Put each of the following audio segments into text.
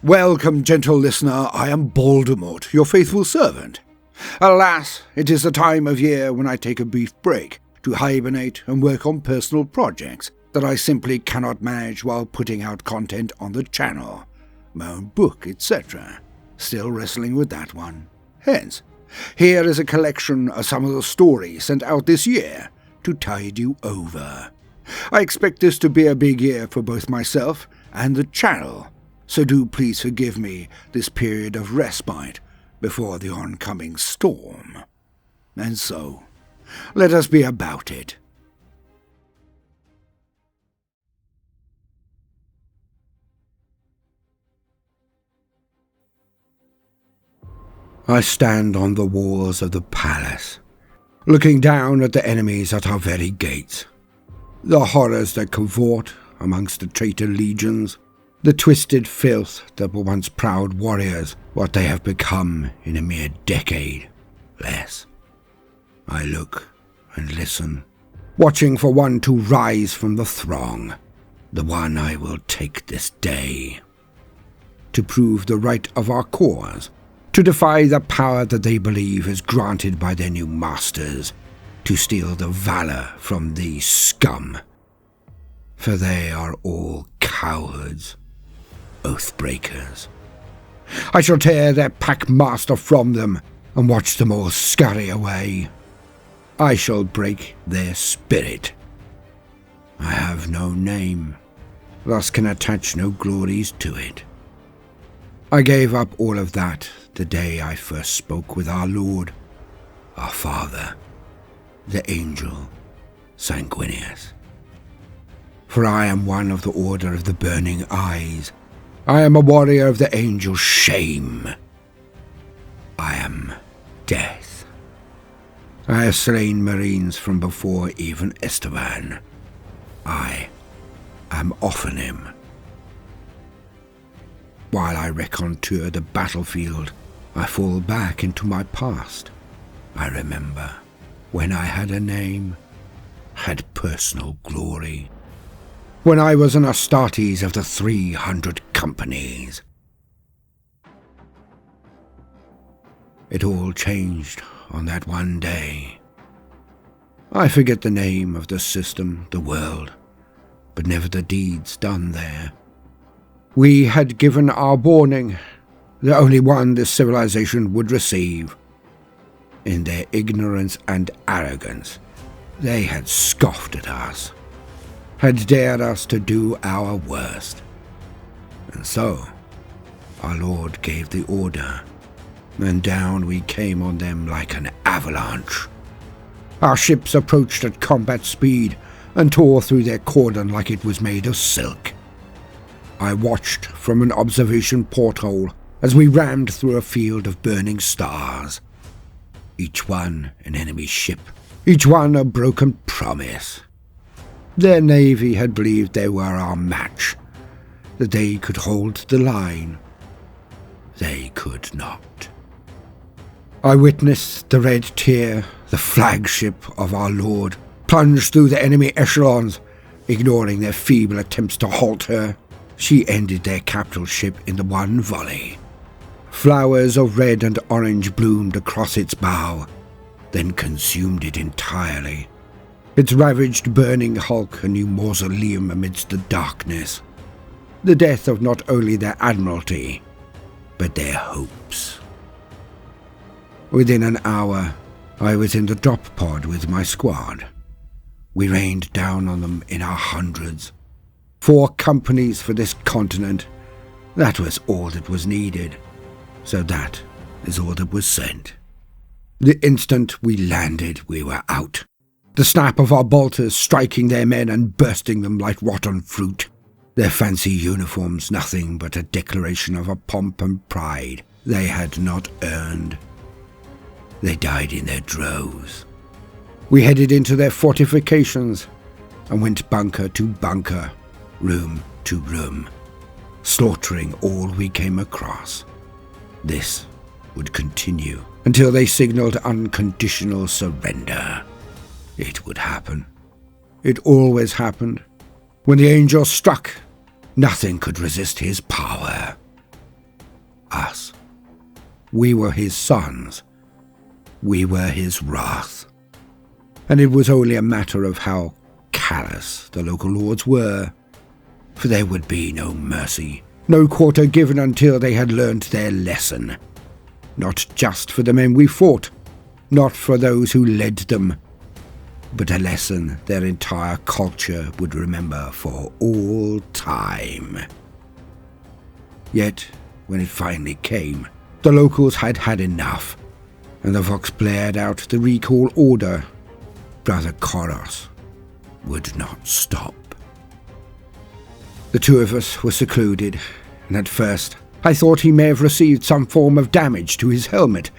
Welcome, gentle listener, I am Baldermort, your faithful servant. Alas, it is the time of year when I take a brief break to hibernate and work on personal projects that I simply cannot manage while putting out content on the channel. My own book, etc. Still wrestling with that one. Hence, here is a collection of some of the stories sent out this year to tide you over. I expect this to be a big year for both myself and the channel, so do please forgive me this period of respite before the oncoming storm. And so, let us be about it. I stand on the walls of the palace, looking down at the enemies at our very gates. The horrors that cavort amongst the traitor legions, the twisted filth that were once proud warriors, what they have become in a mere decade less. I look and listen, watching for one to rise from the throng, the one I will take this day, to prove the right of our cause, to defy the power that they believe is granted by their new masters, to steal the valor from these scum. For they are all cowards, oath-breakers. I shall tear their pack-master from them and watch them all scurry away. I shall break their spirit. I have no name, thus can attach no glories to it. I gave up all of that the day I first spoke with our Lord, our Father, the angel Sanguinius. For I am one of the Order of the Burning Eyes. I am a warrior of the angel Shame. I am death. I have slain marines from before even Esteban. I am Ophanim. While I recontour the battlefield, I fall back into my past. I remember when I had a name, had personal glory. When I was an Astartes of the 300 companies. It all changed on that one day. I forget the name of the system, the world, but never the deeds done there. We had given our warning, the only one this civilization would receive. In their ignorance and arrogance, they had scoffed at us, had dared us to do our worst. And so, our Lord gave the order, and down we came on them like an avalanche. Our ships approached at combat speed and tore through their cordon like it was made of silk. I watched from an observation porthole as we rammed through a field of burning stars. Each one an enemy ship, each one a broken promise. Their navy had believed they were our match, that they could hold the line. They could not. I witnessed the Red Tear, the flagship of our Lord, plunge through the enemy echelons, ignoring their feeble attempts to halt her. She ended their capital ship in the one volley. Flowers of red and orange bloomed across its bow, then consumed it entirely. Its ravaged, burning hulk a new mausoleum amidst the darkness. The death of not only their admiralty, but their hopes. Within an hour, I was in the drop pod with my squad. We rained down on them in our hundreds. 4 companies for this continent. That was all that was needed. So that is all that was sent. The instant we landed, we were out. The snap of our bolters striking their men and bursting them like rotten fruit. Their fancy uniforms nothing but a declaration of a pomp and pride they had not earned. They died in their droves. We headed into their fortifications and went bunker to bunker, room to room, slaughtering all we came across. This would continue until they signaled unconditional surrender. It would happen. It always happened. When the angel struck, nothing could resist his power. We were his sons. We were his wrath. And it was only a matter of how callous the local lords were, for there would be no mercy, no quarter given until they had learnt their lesson. Not just for the men we fought, not for those who led them, but a lesson their entire culture would remember for all time. Yet, when it finally came, the locals had had enough, and the Vox blared out the recall order. Brother Koros would not stop. The two of us were secluded, and at first I thought he may have received some form of damage to his helmet,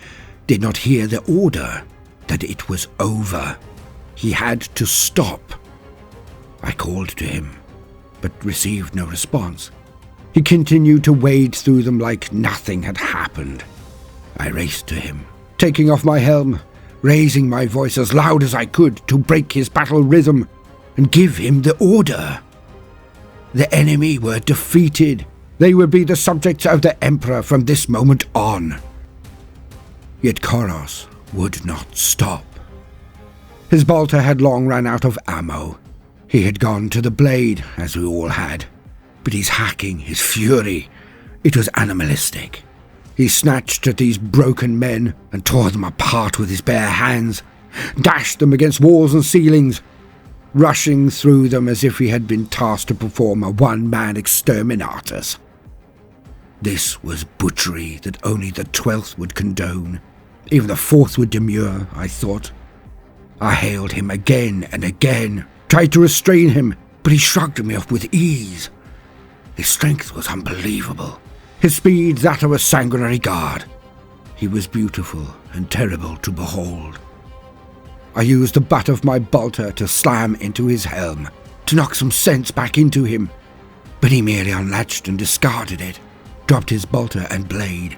did not hear the order that it was over. He had to stop. I called to him, but received no response. He continued to wade through them like nothing had happened. I raced to him, taking off my helm, raising my voice as loud as I could to break his battle rhythm and give him the order. The enemy were defeated. They would be the subjects of the Emperor from this moment on. Yet Koros would not stop. His bolter had long run out of ammo. He had gone to the blade, as we all had. But his hacking, his fury, it was animalistic. He snatched at these broken men and tore them apart with his bare hands, dashed them against walls and ceilings, rushing through them as if he had been tasked to perform a one-man exterminatus. This was butchery that only the 12th would condone. Even the 4th would demur, I thought. I hailed him again and again, tried to restrain him, but he shrugged me off with ease. His strength was unbelievable. His speed that of a sanguinary guard. He was beautiful and terrible to behold. I used the butt of my bolter to slam into his helm, to knock some sense back into him, but he merely unlatched and discarded it, dropped his bolter and blade.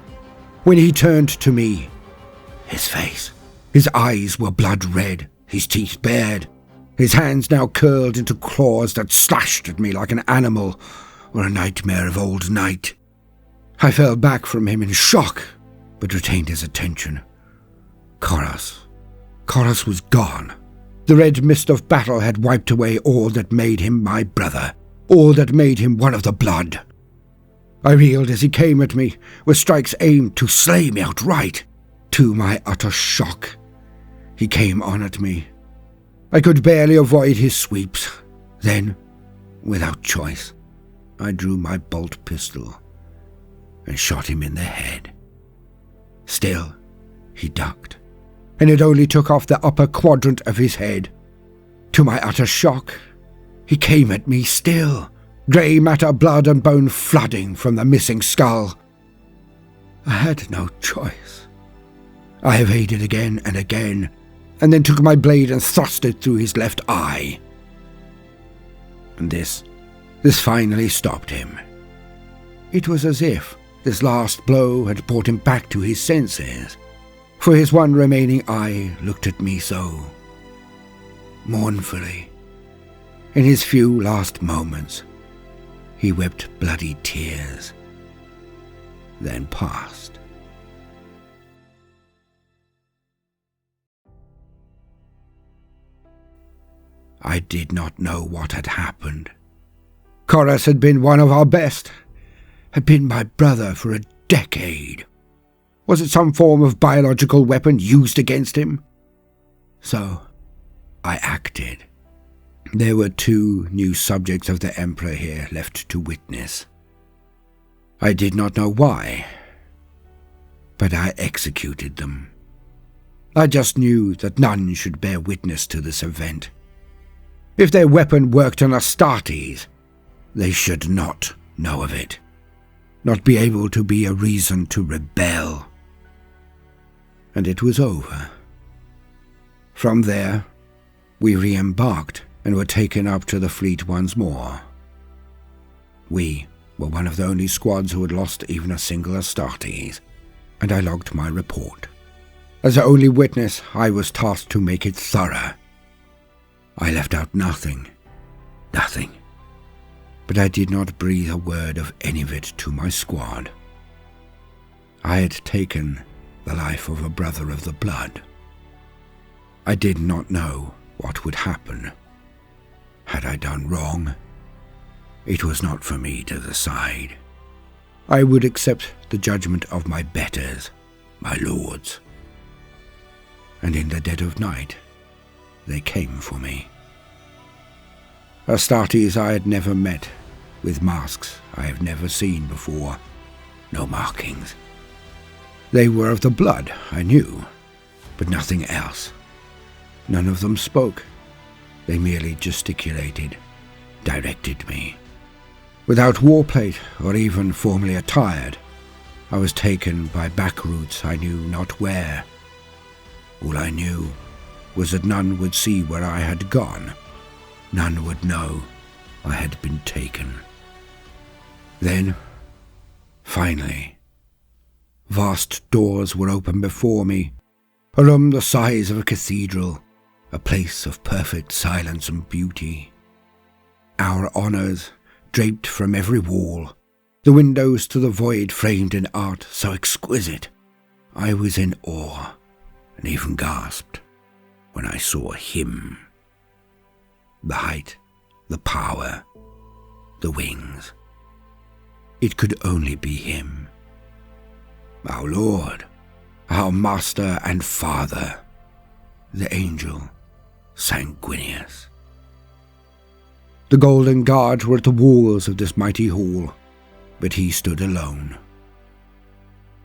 When he turned to me, his face, his eyes were blood red, his teeth bared, his hands now curled into claws that slashed at me like an animal or a nightmare of old night. I fell back from him in shock, but retained his attention. Koros was gone. The red mist of battle had wiped away all that made him my brother, all that made him one of the blood. I reeled as he came at me, with strikes aimed to slay me outright. To my utter shock, he came on at me. I could barely avoid his sweeps. Then, without choice, I drew my bolt pistol and shot him in the head. Still, he ducked, and it only took off the upper quadrant of his head. To my utter shock, he came at me still, grey matter, blood and bone flooding from the missing skull. I had no choice. I evaded again and again, and then took my blade and thrust it through his left eye. And this finally stopped him. It was as if this last blow had brought him back to his senses, for his one remaining eye looked at me so mournfully. In his few last moments, he wept bloody tears, then passed. I did not know what had happened. Koros had been one of our best, had been my brother for a decade. Was it some form of biological weapon used against him? So, I acted. There were 2 new subjects of the Emperor here left to witness. I did not know why, but I executed them. I just knew that none should bear witness to this event. If their weapon worked on Astartes, they should not know of it, not be able to be a reason to rebel. And it was over. From there, we re-embarked and were taken up to the fleet once more. We were one of the only squads who had lost even a single Astartes, and I logged my report. As the only witness, I was tasked to make it thorough. I left out nothing. But I did not breathe a word of any of it to my squad. I had taken the life of a brother of the blood. I did not know what would happen. Had I done wrong? It was not for me to decide. I would accept the judgment of my betters, my lords. And in the dead of night, they came for me. Astartes I had never met, with masks I have never seen before, no markings. They were of the blood, I knew, but nothing else. None of them spoke. They merely gesticulated, directed me. Without warplate or even formally attired, I was taken by back routes I knew not where. All I knew was that none would see where I had gone. None would know I had been taken. Then, finally, vast doors were opened before me, a room the size of a cathedral, a place of perfect silence and beauty. Our honours draped from every wall, the windows to the void framed in art so exquisite. I was in awe and even gasped when I saw him. The height, the power, the wings. It could only be him. Our Lord, our Master and Father, the angel Sanguinius. The golden guards were at the walls of this mighty hall, but he stood alone.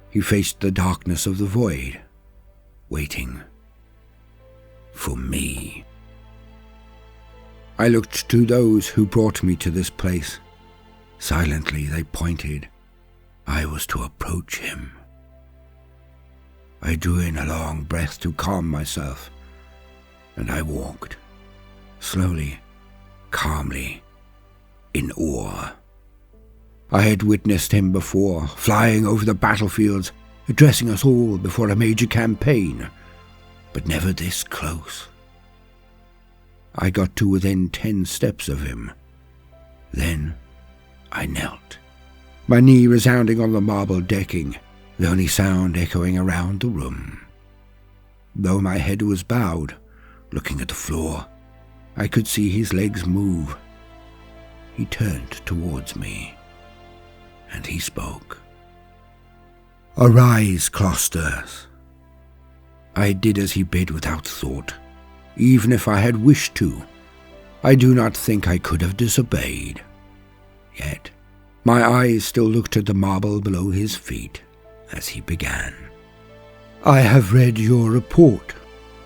He faced the darkness of the void, waiting for me. I looked to those who brought me to this place. Silently they pointed. I was to approach him. I drew in a long breath to calm myself, and I walked, slowly, calmly, in awe. I had witnessed him before, flying over the battlefields, addressing us all before a major campaign, but never this close. I got to within 10 steps of him. Then I knelt, my knee resounding on the marble decking, the only sound echoing around the room. Though my head was bowed, looking at the floor, I could see his legs move. He turned towards me, and he spoke. "Arise, Closters." I did as he bid without thought. Even if I had wished to, I do not think I could have disobeyed. Yet, my eyes still looked at the marble below his feet as he began. "I have read your report.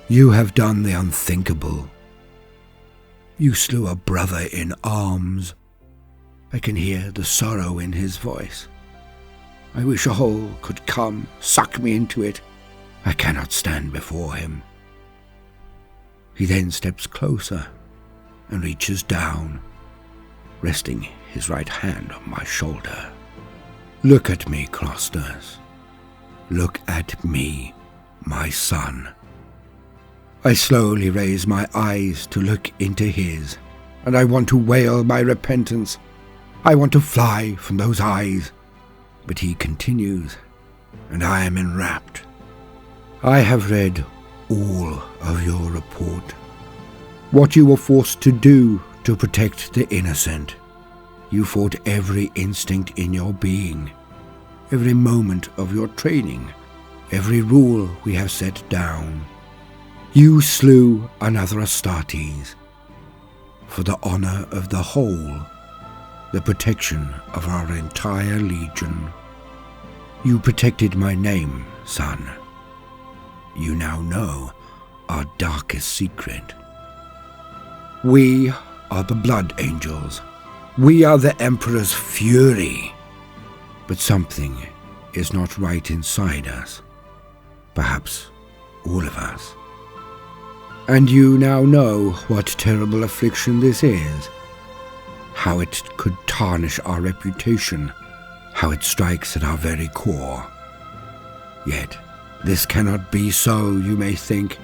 You have done the unthinkable. You slew a brother in arms." I can hear the sorrow in his voice. I wish a hole could come, suck me into it. I cannot stand before him. He then steps closer and reaches down, resting his right hand on my shoulder. "Look at me, Closters. Look at me, my son." I slowly raise my eyes to look into his, and I want to wail my repentance. I want to fly from those eyes. But he continues, and I am enwrapped. "I have read all of your report. What you were forced to do to protect the innocent. You fought every instinct in your being, every moment of your training, every rule we have set down. You slew another Astartes for the honor of the whole, the protection of our entire legion. You protected my name, son. You now know our darkest secret. We are the Blood Angels. We are the Emperor's fury. But something is not right inside us. Perhaps all of us. And you now know what terrible affliction this is. How it could tarnish our reputation. How it strikes at our very core. Yet, this cannot be so, you may think.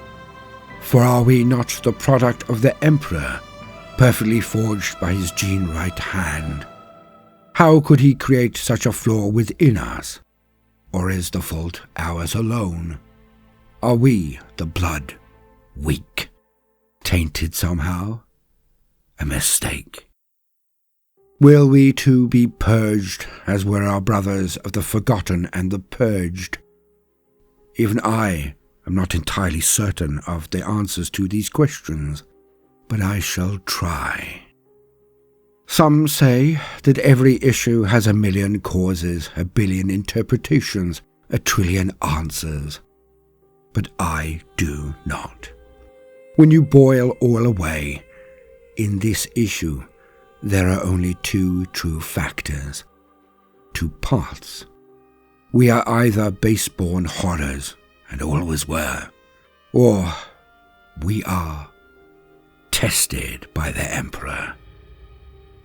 For are we not the product of the Emperor, perfectly forged by his gene right hand? How could he create such a flaw within us? Or is the fault ours alone? Are we, the blood, weak, tainted somehow? A mistake? Will we too be purged, as were our brothers of the forgotten and the purged? Even I am not entirely certain of the answers to these questions, but I shall try. Some say that every issue has a million causes, a billion interpretations, a trillion answers. But I do not. When you boil all away, in this issue, there are only two true factors, two paths. We are either base-born horrors, and always were, or we are tested by the Emperor.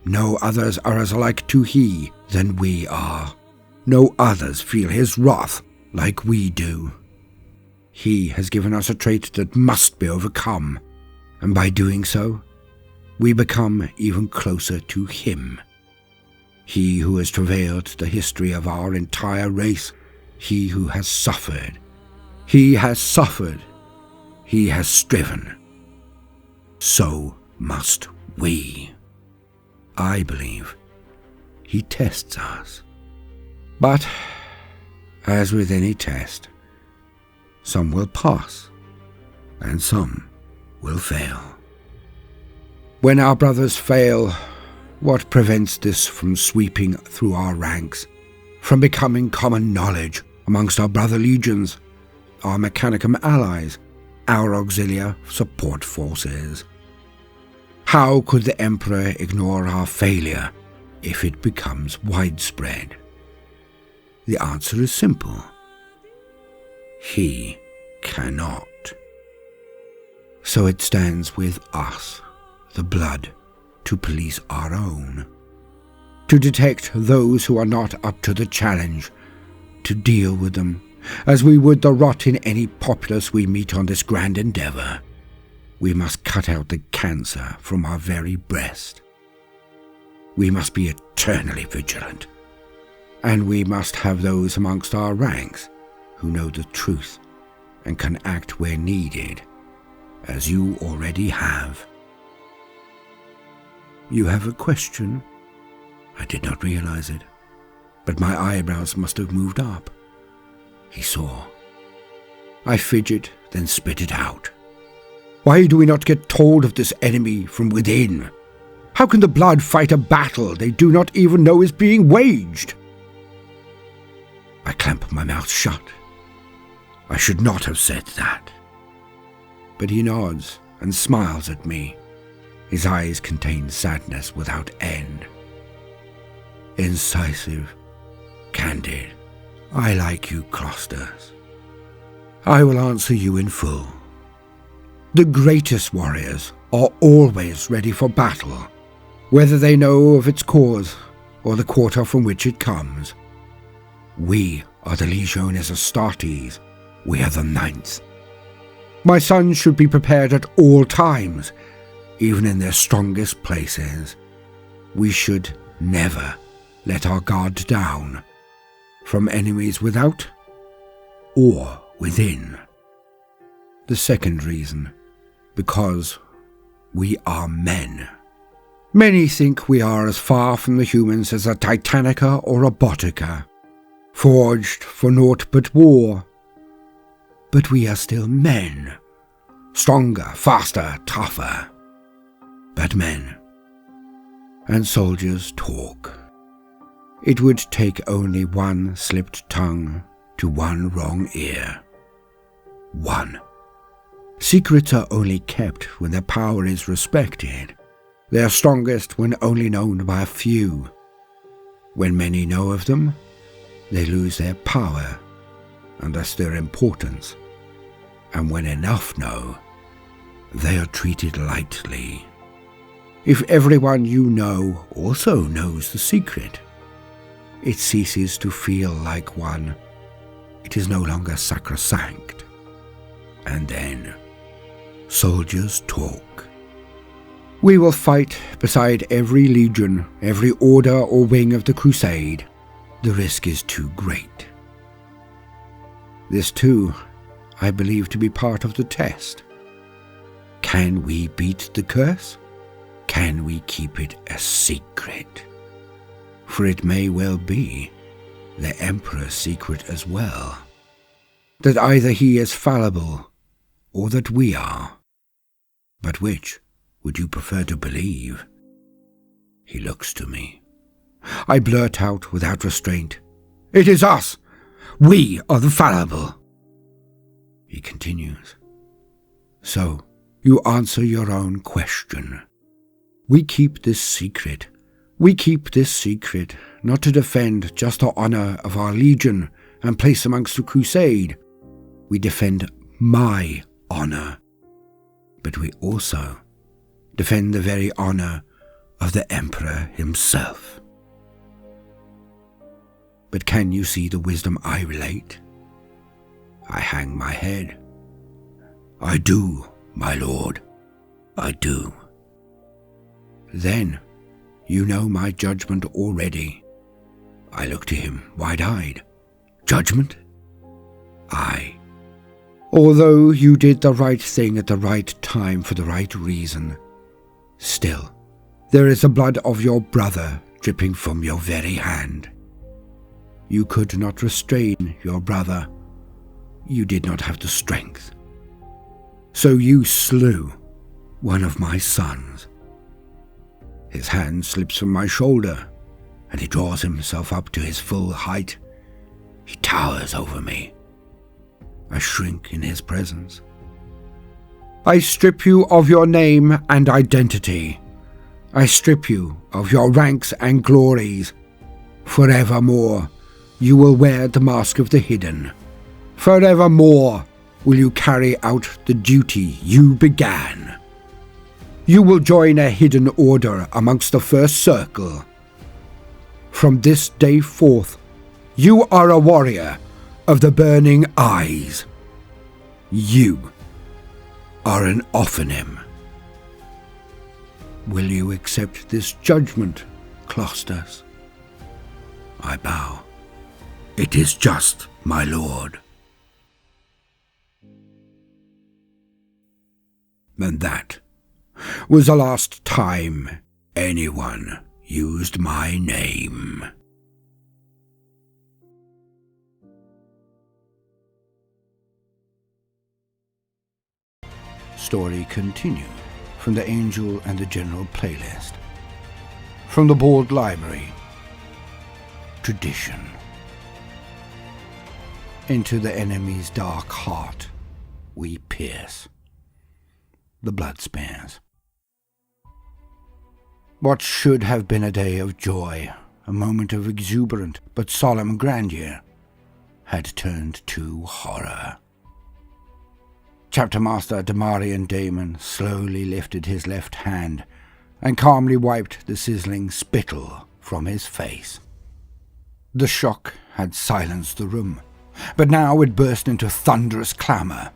No others are as like to he than we are. No others feel his wrath like we do. He has given us a trait that must be overcome, and by doing so, we become even closer to him. He who has travailed the history of our entire race, he who has suffered. He has suffered. He has striven. So must we. I believe he tests us. But, as with any test, some will pass, and some will fail. When our brothers fail, what prevents this from sweeping through our ranks, from becoming common knowledge amongst our brother legions, our Mechanicum allies, our auxiliar support forces? How could the Emperor ignore our failure if it becomes widespread? The answer is simple. He cannot. So it stands with us, the blood, to police our own, to detect those who are not up to the challenge, to deal with them as we would the rot in any populace we meet on this grand endeavour. We must cut out the cancer from our very breast. We must be eternally vigilant, and we must have those amongst our ranks who know the truth and can act where needed, as you already have. You have a question? I did not realize it, but my eyebrows must have moved up. He saw. I fidget, then spit it out. Why do we not get told of this enemy from within? How can the blood fight a battle they do not even know is being waged? I clamp my mouth shut. I should not have said that. But he nods and smiles at me. His eyes contain sadness without end. Incisive, candid. I like you, Clusters. I will answer you in full. The greatest warriors are always ready for battle, whether they know of its cause or the quarter from which it comes. We are the Legiones Astartes. We are the 9th. My sons should be prepared at all times, even in their strongest places. We should never let our guard down, from enemies without or within. The second reason, because we are men. Many think we are as far from the humans as a Titanica or a Botica, forged for naught but war. But we are still men, stronger, faster, tougher, but men. And soldiers talk. It would take only one slipped tongue to one wrong ear. One. Secrets are only kept when their power is respected. They are strongest when only known by a few. When many know of them, they lose their power, and thus their importance. And when enough know, they are treated lightly. If everyone you know also knows the secret, it ceases to feel like one. It is no longer sacrosanct. And then, soldiers talk. We will fight beside every legion, every order or wing of the crusade. The risk is too great. This too, I believe to be part of the test. Can we beat the curse? Can we keep it a secret? For it may well be the Emperor's secret as well, that either he is fallible or that we are. But which would you prefer to believe? He looks to me. I blurt out without restraint, "It is us! We are the fallible!" He continues, "So, you answer your own question. We keep this secret. We keep this secret, not to defend just the honour of our legion and place amongst the crusade. We defend my honour. But we also defend the very honour of the Emperor himself." But can you see the wisdom I relate? I hang my head. "I do, my lord, I do." "Then you know my judgment already." I look to him wide-eyed. "Judgment?" "Aye. Although you did the right thing at the right time for the right reason, still, there is the blood of your brother dripping from your very hand. You could not restrain your brother. You did not have the strength. So you slew one of my sons." His hand slips from my shoulder, and he draws himself up to his full height. He towers over me. I shrink in his presence. "I strip you of your name and identity. I strip you of your ranks and glories. Forevermore, you will wear the mask of the hidden. Forevermore will you carry out the duty you began. You will join a hidden order amongst the first circle. From this day forth, you are a warrior of the burning eyes. You are an ophonym. Will you accept this judgment, Clostas?" I bow. "It is just, my lord." And that was the last time anyone used my name. Story continued from the Angel and the General playlist. From the Board Library. Tradition. Into the enemy's dark heart we pierce. The blood spares. What should have been a day of joy, a moment of exuberant but solemn grandeur, had turned to horror. Chapter Master Damarian Damon slowly lifted his left hand and calmly wiped the sizzling spittle from his face. The shock had silenced the room, but now it burst into thunderous clamour,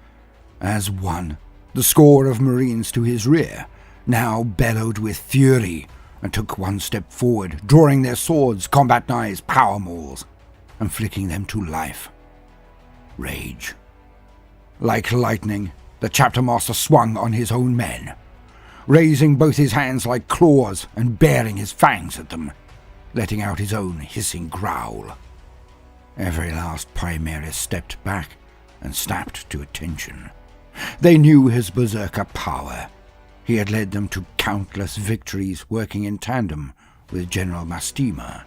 as one, the score of Marines to his rear, now bellowed with fury and took one step forward, drawing their swords, combat knives, power mauls, and flicking them to life. Rage. Like lightning, the chapter master swung on his own men, raising both his hands like claws and baring his fangs at them, letting out his own hissing growl. Every last Primaris stepped back and snapped to attention. They knew his berserker power. He had led them to countless victories working in tandem with General Mastima.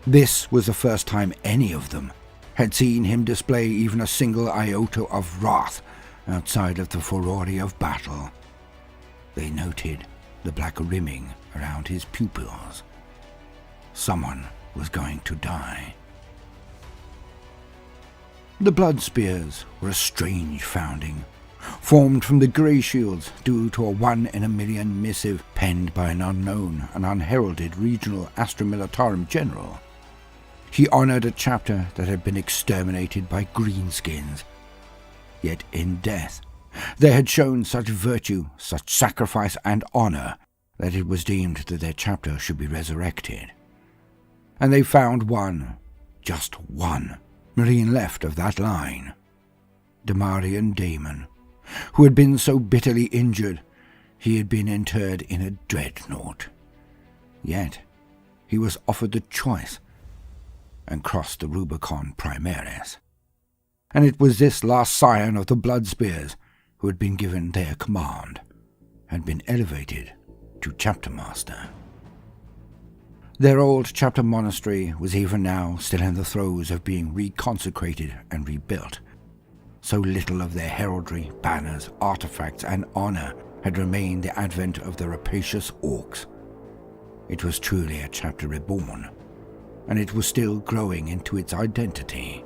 This was the first time any of them had seen him display even a single iota of wrath outside of the furore of battle. They noted the black rimming around his pupils. Someone was going to die. The blood spears were a strange founding, formed from the grey shields due to a 1-in-a-million missive penned by an unknown and unheralded regional Astra Militarum general. He honoured a chapter that had been exterminated by greenskins. Yet in death, they had shown such virtue, such sacrifice and honour, that it was deemed that their chapter should be resurrected. And they found one, just one, Marine left of that line, Damarian Damon, who had been so bitterly injured he had been interred in a dreadnought. Yet he was offered the choice and crossed the Rubicon Primaris. And it was this last scion of the Bloodspears who had been given their command, had been elevated to chapter master. Their old chapter monastery was even now still in the throes of being reconsecrated and rebuilt. So little of their heraldry, banners, artifacts, and honour had remained the advent of the rapacious orcs. It was truly a chapter reborn, and it was still growing into its identity.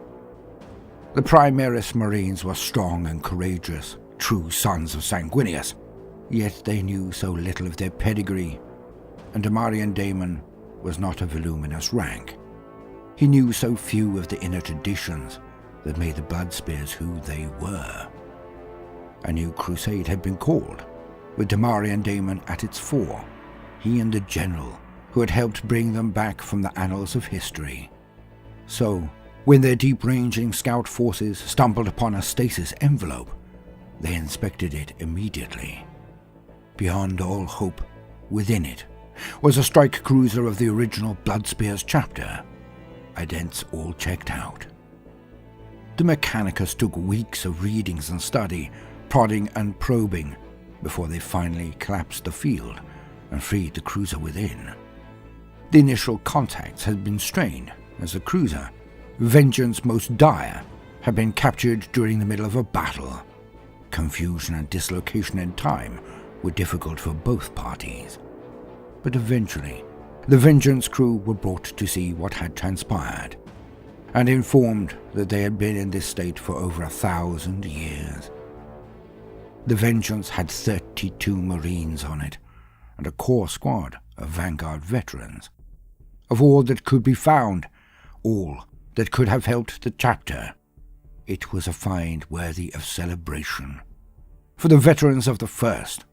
The Primaris Marines were strong and courageous, true sons of Sanguinius, yet they knew so little of their pedigree, and Damarian Damon was not a voluminous rank. He knew so few of the inner traditions that made the Bloodspears who they were. A new crusade had been called, with Damarian Damon at its fore, he and the general who had helped bring them back from the annals of history. So, when their deep-ranging scout forces stumbled upon a stasis envelope, they inspected it immediately. Beyond all hope, within it, was a strike cruiser of the original Bloodspears chapter. Idents all checked out. The Mechanicus took weeks of readings and study, prodding and probing, before they finally collapsed the field and freed the cruiser within. The initial contacts had been strained, as the cruiser, Vengeance Most Dire, had been captured during the middle of a battle. Confusion and dislocation in time were difficult for both parties. But eventually, the Vengeance crew were brought to see what had transpired, and informed that they had been in this state for over 1,000 years. The Vengeance had 32 Marines on it, and a core squad of Vanguard veterans. Of all that could be found, all that could have helped the chapter, it was a find worthy of celebration. For the veterans of the first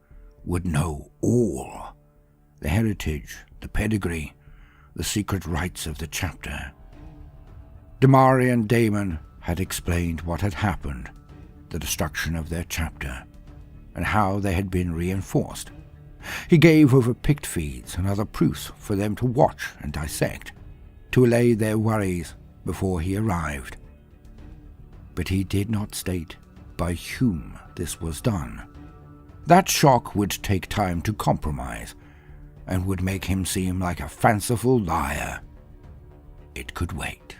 would know all: the heritage, the pedigree, the secret rites of the chapter. Damarian Damon had explained what had happened, the destruction of their chapter, and how they had been reinforced. He gave over pict feeds and other proofs for them to watch and dissect, to allay their worries before he arrived. But he did not state by whom this was done. That shock would take time to compromise, and would make him seem like a fanciful liar. It could wait.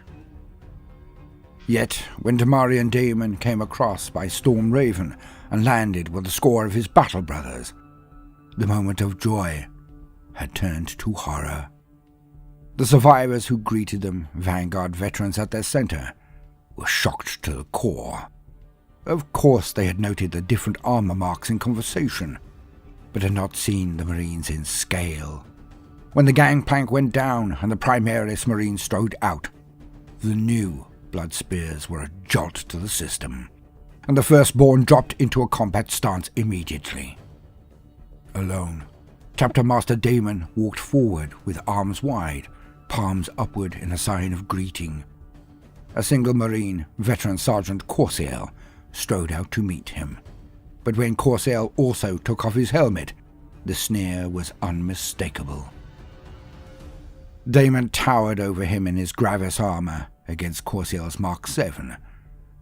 Yet, when Damarian Damon came across by Storm Raven and landed with a score of his battle brothers, the moment of joy had turned to horror. The survivors who greeted them, Vanguard veterans at their center, were shocked to the core. Of course they had noted the different armor marks in conversation, but had not seen the Marines in scale. When the gangplank went down and the Primaris Marines strode out, the new Bloodspears were a jolt to the system, and the Firstborn dropped into a combat stance immediately. Alone, Chapter Master Damon walked forward with arms wide, palms upward in a sign of greeting. A single Marine, Veteran Sergeant Corsair, strode out to meet him. But when Corsair also took off his helmet, the sneer was unmistakable. Damon towered over him in his Gravis armor against Corsair's Mark 7,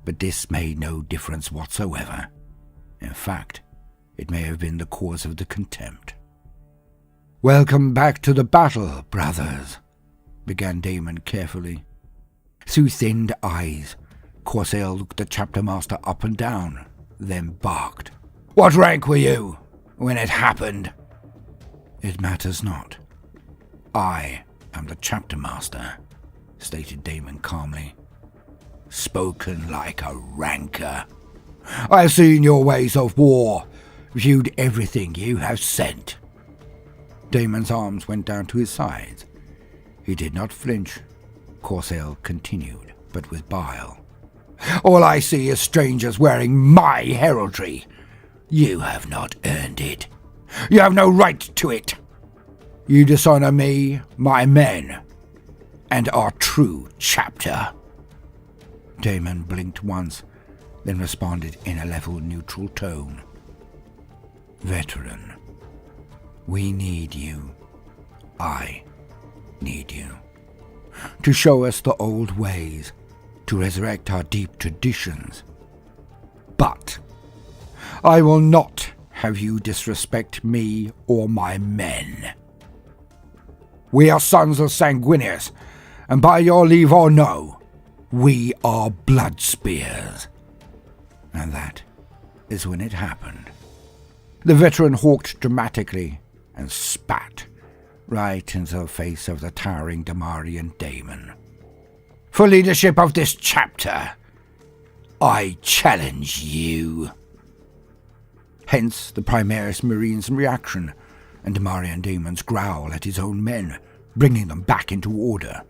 but this made no difference whatsoever. In fact, it may have been the cause of the contempt. "Welcome back to the battle, brothers," began Damon carefully. Through thinned eyes, Corsair looked the chapter master up and down, then barked. "What rank were you when it happened?" "It matters not. I am the chapter master," stated Damon calmly. "Spoken like a ranker. I've seen your ways of war, viewed everything you have sent." Damon's arms went down to his sides. He did not flinch. Corsair continued, but with bile. "All I see is strangers wearing my heraldry. You have not earned it. You have no right to it. You dishonor me, my men, and our true chapter." Damon blinked once, then responded in a level, neutral tone. Veteran, we need you. I need you. To show us the old ways, to resurrect our deep traditions. But I will not have you disrespect me or my men. We are sons of Sanguinius, and by your leave or no, we are blood spears. And that is when it happened. The veteran hawked dramatically and spat right into the face of the towering Damarian Daemon. For leadership of this chapter, I challenge you. Hence the Primaris Marine's reaction, and Damarian Daemon's growl at his own men, bringing them back into order.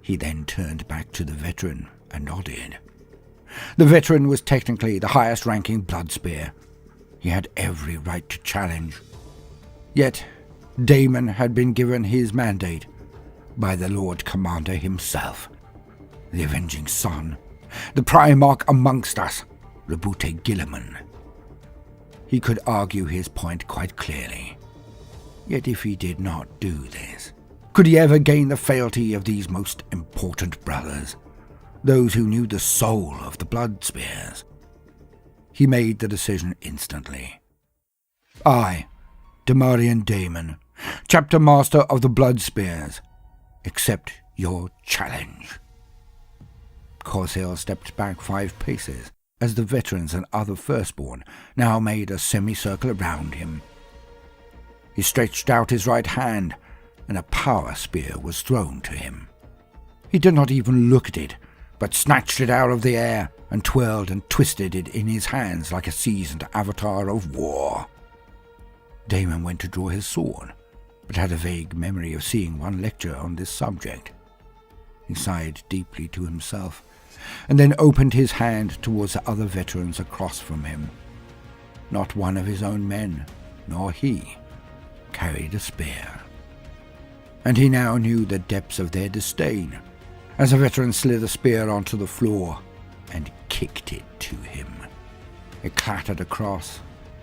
He then turned back to the veteran and nodded. The veteran was technically the highest-ranking Bloodspear. He had every right to challenge. Yet, Daemon had been given his mandate by the Lord Commander himself, the Avenging Sun, the Primarch amongst us, Rabute Gilliman. He could argue his point quite clearly. Yet if he did not do this, could he ever gain the fealty of these most important brothers, those who knew the soul of the Blood Spears? He made the decision instantly. I, Damarian Daemon, Chapter Master of the Blood Spears, accept your challenge. Corsair stepped back 5 paces, as the veterans and other firstborn now made a semicircle around him. He stretched out his right hand, and a power spear was thrown to him. He did not even look at it, but snatched it out of the air and twirled and twisted it in his hands like a seasoned avatar of war. Daemon went to draw his sword, but had a vague memory of seeing one lecture on this subject. He sighed deeply to himself, and then opened his hand towards the other veterans across from him. Not one of his own men, nor he, carried a spear. And he now knew the depths of their disdain, as a veteran slid a spear onto the floor and kicked it to him. It clattered across,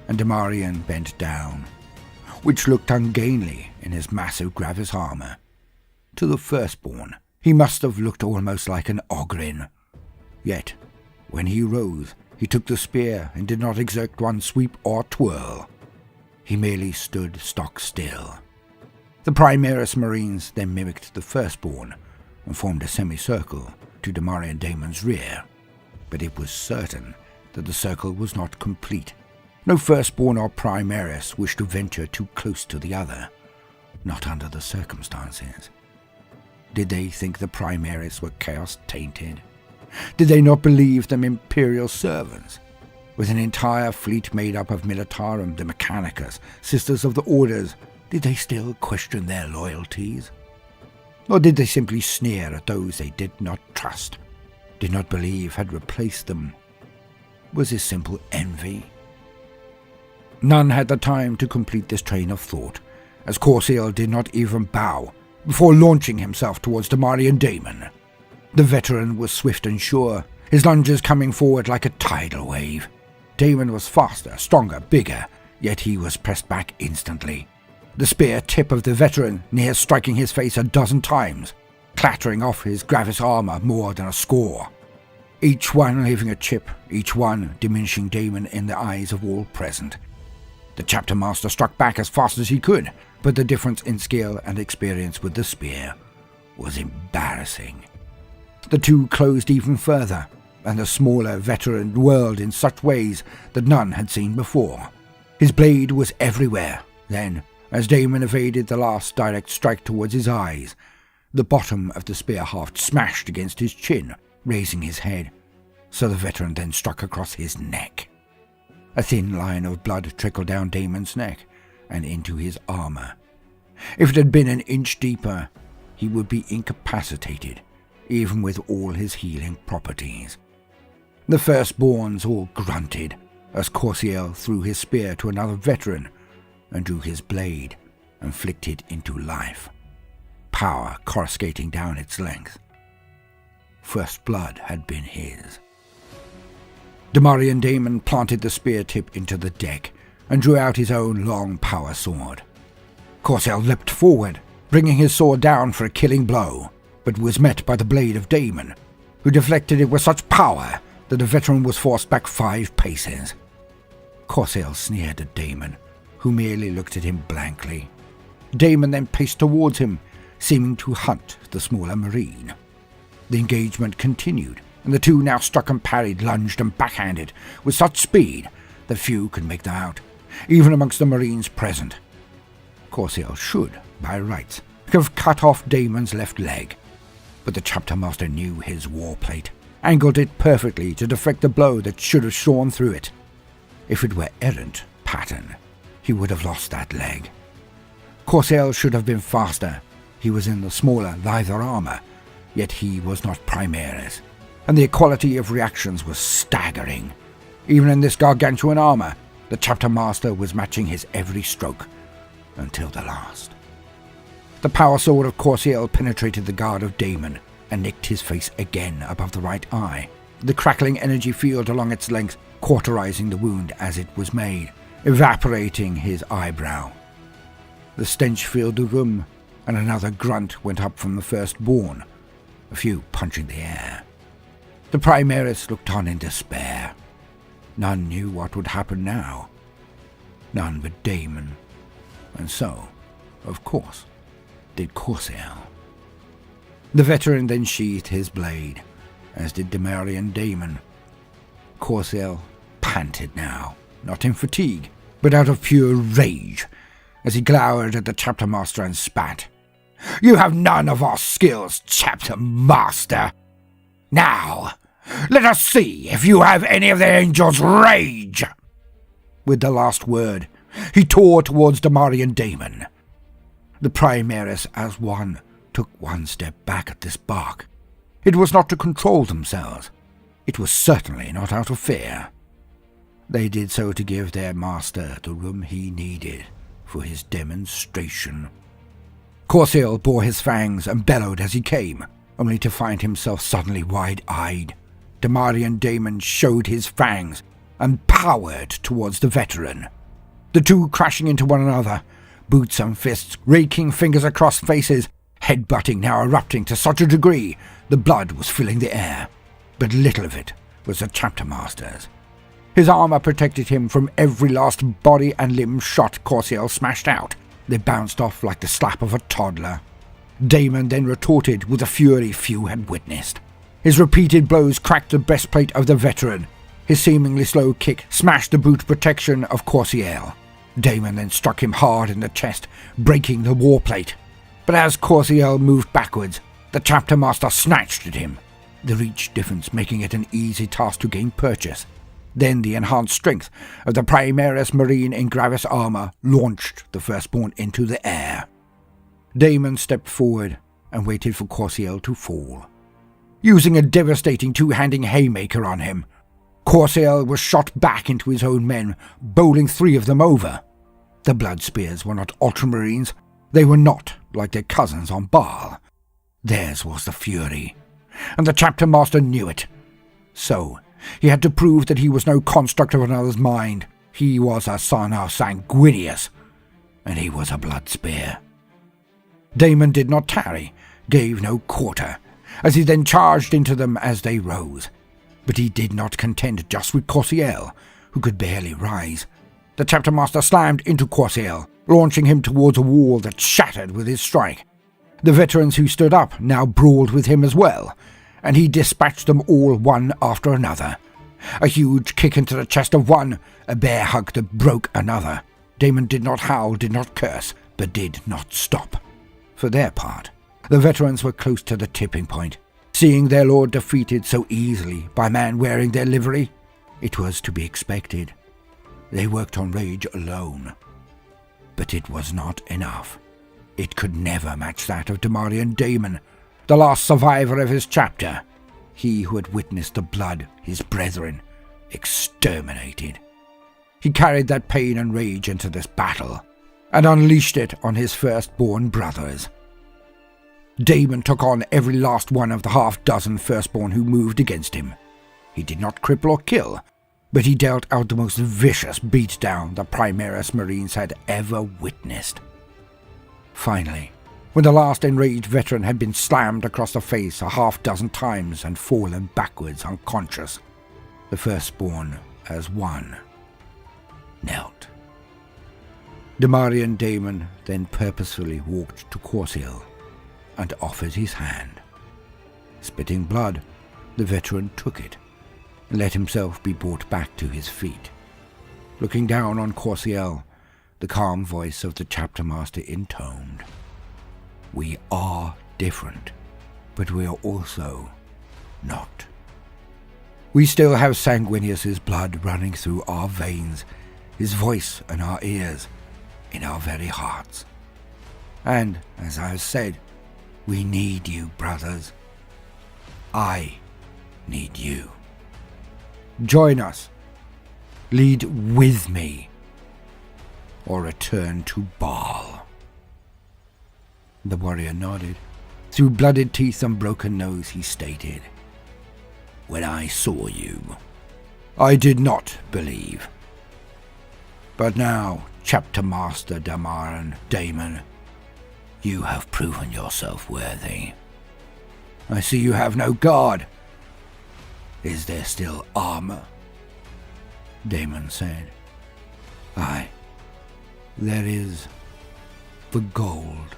and Damarian bent down, which looked ungainly in his massive Gravis armor. To the firstborn, he must have looked almost like an Ogrin. Yet, when he rose, he took the spear and did not exert one sweep or twirl. He merely stood stock still. The Primaris Marines then mimicked the firstborn and formed a semicircle to Damarian Daemon's rear, but it was certain that the circle was not complete. No firstborn or Primaris wished to venture too close to the other, not under the circumstances. Did they think the Primaris were chaos-tainted? Did they not believe them Imperial servants? With an entire fleet made up of Militarum de Mechanicus, Sisters of the Orders, did they still question their loyalties? Or did they simply sneer at those they did not trust, did not believe had replaced them? Was this simple envy? None had the time to complete this train of thought, as Corsair did not even bow before launching himself towards Damarian Daemon. The veteran was swift and sure, his lunges coming forward like a tidal wave. Daemon was faster, stronger, bigger, yet he was pressed back instantly. The spear tip of the veteran near striking his face 12 times, clattering off his Gravis armor more than a score. Each one leaving a chip, each one diminishing Daemon in the eyes of all present. The chapter master struck back as fast as he could, but the difference in skill and experience with the spear was embarrassing. The two closed even further, and the smaller veteran whirled in such ways that none had seen before. His blade was everywhere. Then, as Daemon evaded the last direct strike towards his eyes, the bottom of the spear haft smashed against his chin, raising his head, so the veteran then struck across his neck. A thin line of blood trickled down Daemon's neck and into his armor. If it had been an inch deeper, he would be incapacitated, even with all his healing properties. The firstborns all grunted as Corsair threw his spear to another veteran and drew his blade and flicked it into life, power coruscating down its length. first blood had been his. Damarian Daemon planted the spear tip into the deck and drew out his own long power sword. Corsael leapt forward, bringing his sword down for a killing blow, but was met by the blade of Daemon, who deflected it with such power that the veteran was forced back 5 paces. Corsael sneered at Daemon, who merely looked at him blankly. Daemon then paced towards him, seeming to hunt the smaller marine. The engagement continued, and the two now struck and parried, lunged and backhanded with such speed that few could make them out, even amongst the marines present. Corsael should, by rights, have cut off Daemon's left leg, but the chapter master knew his war plate, angled it perfectly to deflect the blow that should have shorn through it. If it were errant pattern, he would have lost that leg. Corsael should have been faster. He was in the smaller, lither armour, yet he was not Primaris, and the equality of reactions was staggering. Even in this gargantuan armour, the chapter master was matching his every stroke, until the last. The power sword of Corsael penetrated the guard of Daemon and nicked his face again above the right eye, the crackling energy field along its length cauterizing the wound as it was made, evaporating his eyebrow. The stench filled the room, and another grunt went up from the firstborn, a few punching the air. The Primaris looked on in despair. None knew what would happen now. None but Daemon, and so, of course, did Corsael. The veteran then sheathed his blade, as did Damarian Daemon. Corsael panted now, not in fatigue, but out of pure rage, as he glowered at the chapter master and spat. "You have none of our skills, chapter master! Now, let us see if you have any of the angel's rage!" With the last word, he tore towards Damarian Daemon. The Primaris, as one, took one step back at this bark. It was not to control themselves. It was certainly not out of fear. They did so to give their master the room he needed for his demonstration. Corsael bore his fangs and bellowed as he came, only to find himself suddenly wide-eyed. Damarian Daemon showed his fangs and powered towards the veteran. The two crashing into one another, boots and fists raking fingers across faces, headbutting now erupting to such a degree the blood was filling the air. But little of it was the chapter master's. His armour protected him from every last body and limb shot Corsael smashed out. They bounced off like the slap of a toddler. Daemon then retorted with a fury few had witnessed. His repeated blows cracked the breastplate of the veteran. His seemingly slow kick smashed the boot protection of Corsael. Daemon then struck him hard in the chest, breaking the war plate. But as Corsael moved backwards, the chapter master snatched at him, the reach difference making it an easy task to gain purchase. Then the enhanced strength of the Primaris Marine in Gravis armour launched the firstborn into the air. Daemon stepped forward and waited for Corsael to fall. Using a devastating two-handing haymaker on him, Corsael was shot back into his own men, bowling 3 of them over. The blood spears were not ultramarines. They were not like their cousins on Baal. Theirs was the fury, and the chapter master knew it. So he had to prove that he was no construct of another's mind. He was a son of Sanguinius, and he was a blood spear. Daemon did not tarry, gave no quarter, as he then charged into them as they rose. But he did not contend just with Corsael, who could barely rise. The chapter master slammed into Corsael, launching him towards a wall that shattered with his strike. The veterans who stood up now brawled with him as well, and he dispatched them all one after another. A huge kick into the chest of one, a bear hug that broke another. Daemon did not howl, did not curse, but did not stop. For their part, the veterans were close to the tipping point. Seeing their lord defeated so easily by a man wearing their livery, it was to be expected. They worked on rage alone. But it was not enough. It could never match that of Damarian Daemon, the last survivor of his chapter, he who had witnessed the blood his brethren exterminated. He carried that pain and rage into this battle, and unleashed it on his firstborn brothers. Damon took on every last one of the half-dozen firstborn who moved against him. He did not cripple or kill, but he dealt out the most vicious beatdown the Primaris Marines had ever witnessed. Finally, when the last enraged veteran had been slammed across the face a half-dozen times and fallen backwards unconscious, the firstborn as one knelt. Demarian Damon then purposefully walked to Corsiel and offered his hand. Spitting blood, the veteran took it and let himself be brought back to his feet. Looking down on Corsiel, the calm voice of the chapter master intoned, "We are different, but we are also not. We still have Sanguinius's blood running through our veins, his voice in our ears, in our very hearts. And, as I have said, we need you, brothers. I need you. Join us. Lead with me. Or return to Baal." The warrior nodded. Through blooded teeth and broken nose, he stated, "When I saw you, I did not believe. But now, Chapter Master Damarian Damon, you have proven yourself worthy. I see you have no guard. Is there still armor?" Damon said, "Aye, there is the gold."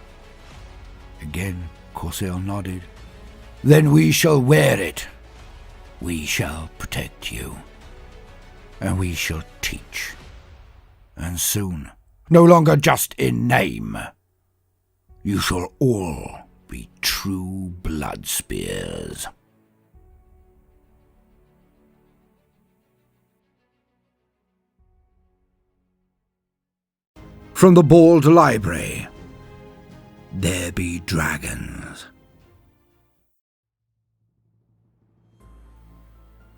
Again, Corsair nodded. "Then we shall wear it. We shall protect you. And we shall teach. And soon, no longer just in name, you shall all be true blood spears." From the Bald Library, There Be Dragons.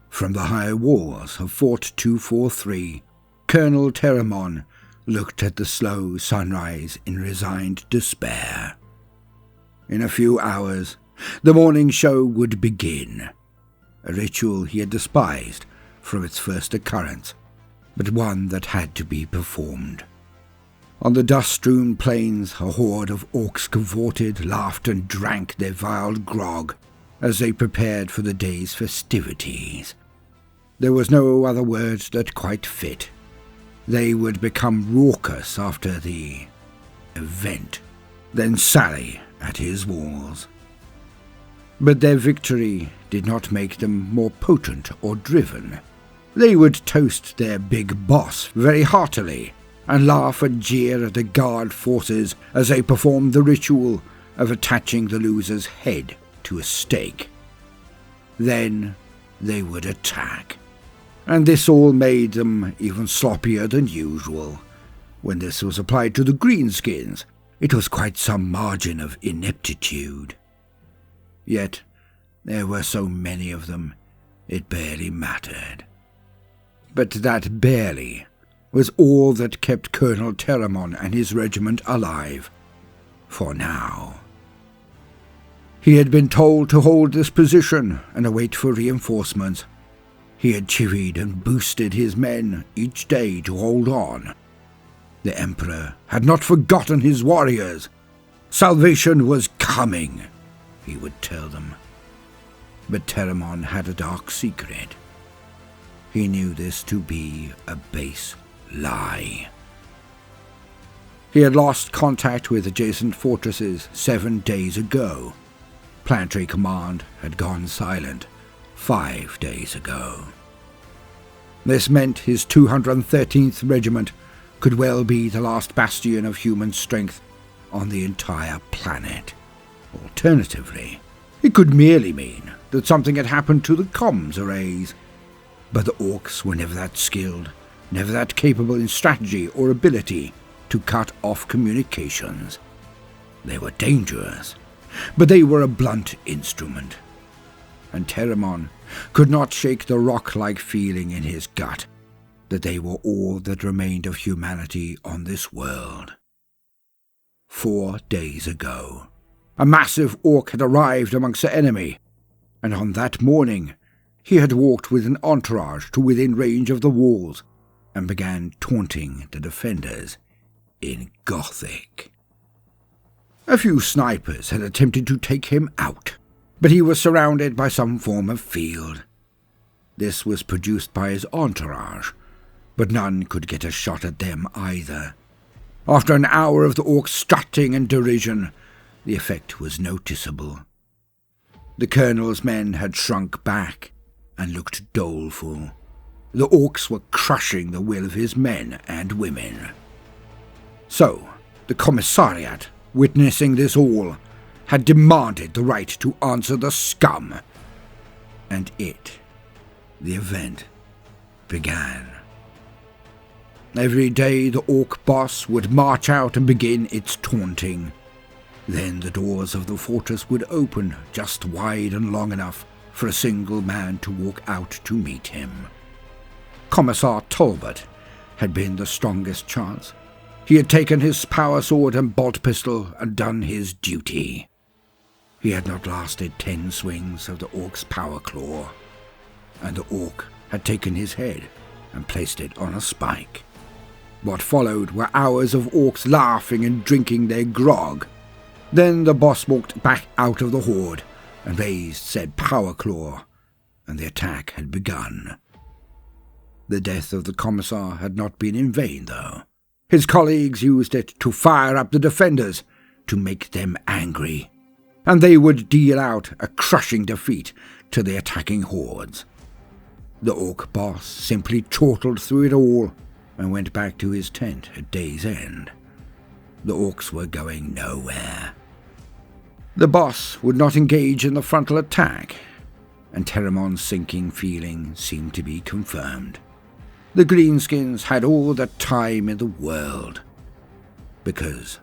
From the high walls of Fort 243, Colonel Terramon looked at the slow sunrise in resigned despair. In a few hours, the morning show would begin, a ritual he had despised from its first occurrence, but one that had to be performed. On the dust-strewn plains, a horde of orcs cavorted, laughed, and drank their vile grog as they prepared for the day's festivities. There was no other word that quite fit. They would become raucous after the event, then sally at his walls. But their victory did not make them more potent or driven. They would toast their big boss very heartily and laugh and jeer at the guard forces as they performed the ritual of attaching the loser's head to a stake. Then they would attack, and this all made them even sloppier than usual. When this was applied to the greenskins, it was quite some margin of ineptitude. Yet there were so many of them, it barely mattered. But that barely was all that kept Colonel Terramon and his regiment alive, for now. He had been told to hold this position and await for reinforcements. He had chivied and boosted his men each day to hold on. The Emperor had not forgotten his warriors. Salvation was coming, he would tell them. But Terramon had a dark secret. He knew this to be a base lie. He had lost contact with adjacent fortresses 7 days ago. Planetary Command had gone silent 5 days ago. This meant his 213th Regiment could well be the last bastion of human strength on the entire planet. Alternatively, it could merely mean that something had happened to the comms arrays. But the orcs were never that skilled, never that capable in strategy or ability to cut off communications. They were dangerous, but they were a blunt instrument. And Terramon could not shake the rock-like feeling in his gut that they were all that remained of humanity on this world. 4 days ago, A massive orc had arrived amongst the enemy, and on that morning he had walked with an entourage to within range of the walls and began taunting the defenders in Gothic. A few snipers had attempted to take him out, but he was surrounded by some form of field. This was produced by his entourage, but none could get a shot at them either. After an hour of the orcs strutting and derision, the effect was noticeable. The colonel's men had shrunk back and looked doleful. The orcs were crushing the will of his men and women. So, the commissariat, witnessing this all, had demanded the right to answer the scum. And the event, began. Every day the orc boss would march out and begin its taunting. Then the doors of the fortress would open just wide and long enough for a single man to walk out to meet him. Commissar Talbot had been the strongest chance. He had taken his power sword and bolt pistol and done his duty. He had not lasted 10 swings of the orc's power claw, and the orc had taken his head and placed it on a spike. What followed were hours of orcs laughing and drinking their grog. Then the boss walked back out of the horde and raised said power claw, and the attack had begun. The death of the commissar had not been in vain, though. His colleagues used it to fire up the defenders, to make them angry, and they would deal out a crushing defeat to the attacking hordes. The orc boss simply chortled through it all and went back to his tent at day's end. The orcs were going nowhere. The boss would not engage in the frontal attack, and Terramon's sinking feeling seemed to be confirmed. The greenskins had all the time in the world, because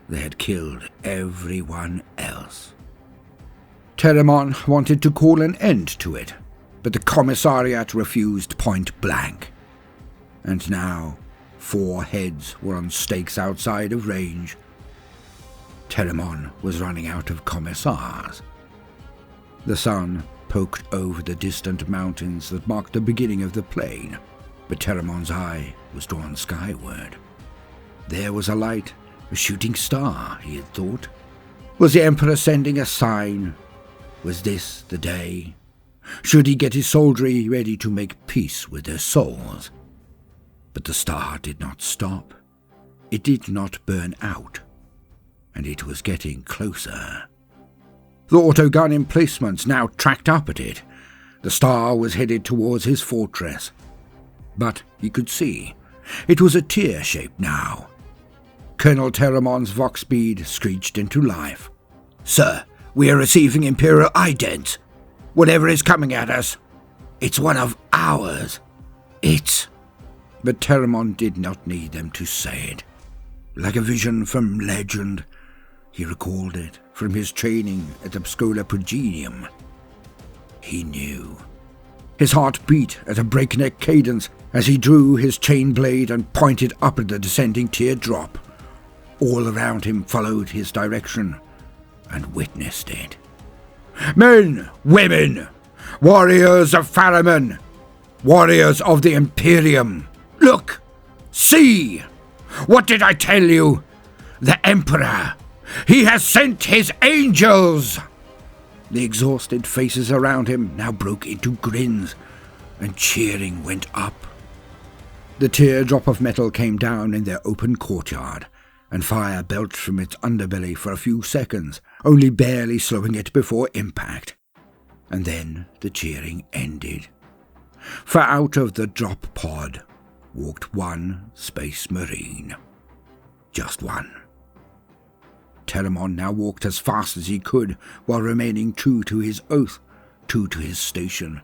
they had killed everyone else. Terramon wanted to call an end to it, but the commissariat refused point blank. And now 4 heads were on stakes outside of range. Terramon was running out of commissars. The sun poked over the distant mountains that marked the beginning of the plain, but Terramon's eye was drawn skyward. There was a light, a shooting star, he had thought. Was the Emperor sending a sign? Was this the day? Should he get his soldiery ready to make peace with their souls? But the star did not stop. It did not burn out, and it was getting closer. The autogun emplacements now tracked up at it. The star was headed towards his fortress. But he could see. It was a tear shape now. Colonel Terramon's vox bead screeched into life. "Sir, we are receiving Imperial idents. Whatever is coming at us, it's one of ours. It's..." But Terramon did not need them to say it. Like a vision from legend, he recalled it from his training at the Scola Progenium. He knew. His heart beat at a breakneck cadence as he drew his chain blade and pointed up at the descending teardrop. All around him followed his direction and witnessed it. "Men, women, warriors of Faramon, warriors of the Imperium, look, see! What did I tell you? The Emperor! He has sent his angels!" The exhausted faces around him now broke into grins, and cheering went up. The teardrop of metal came down in their open courtyard, and fire belched from its underbelly for a few seconds, only barely slowing it before impact. And then the cheering ended. For out of the drop pod walked one Space Marine. Just one. Terramon now walked as fast as he could, while remaining true to his oath, true to his station.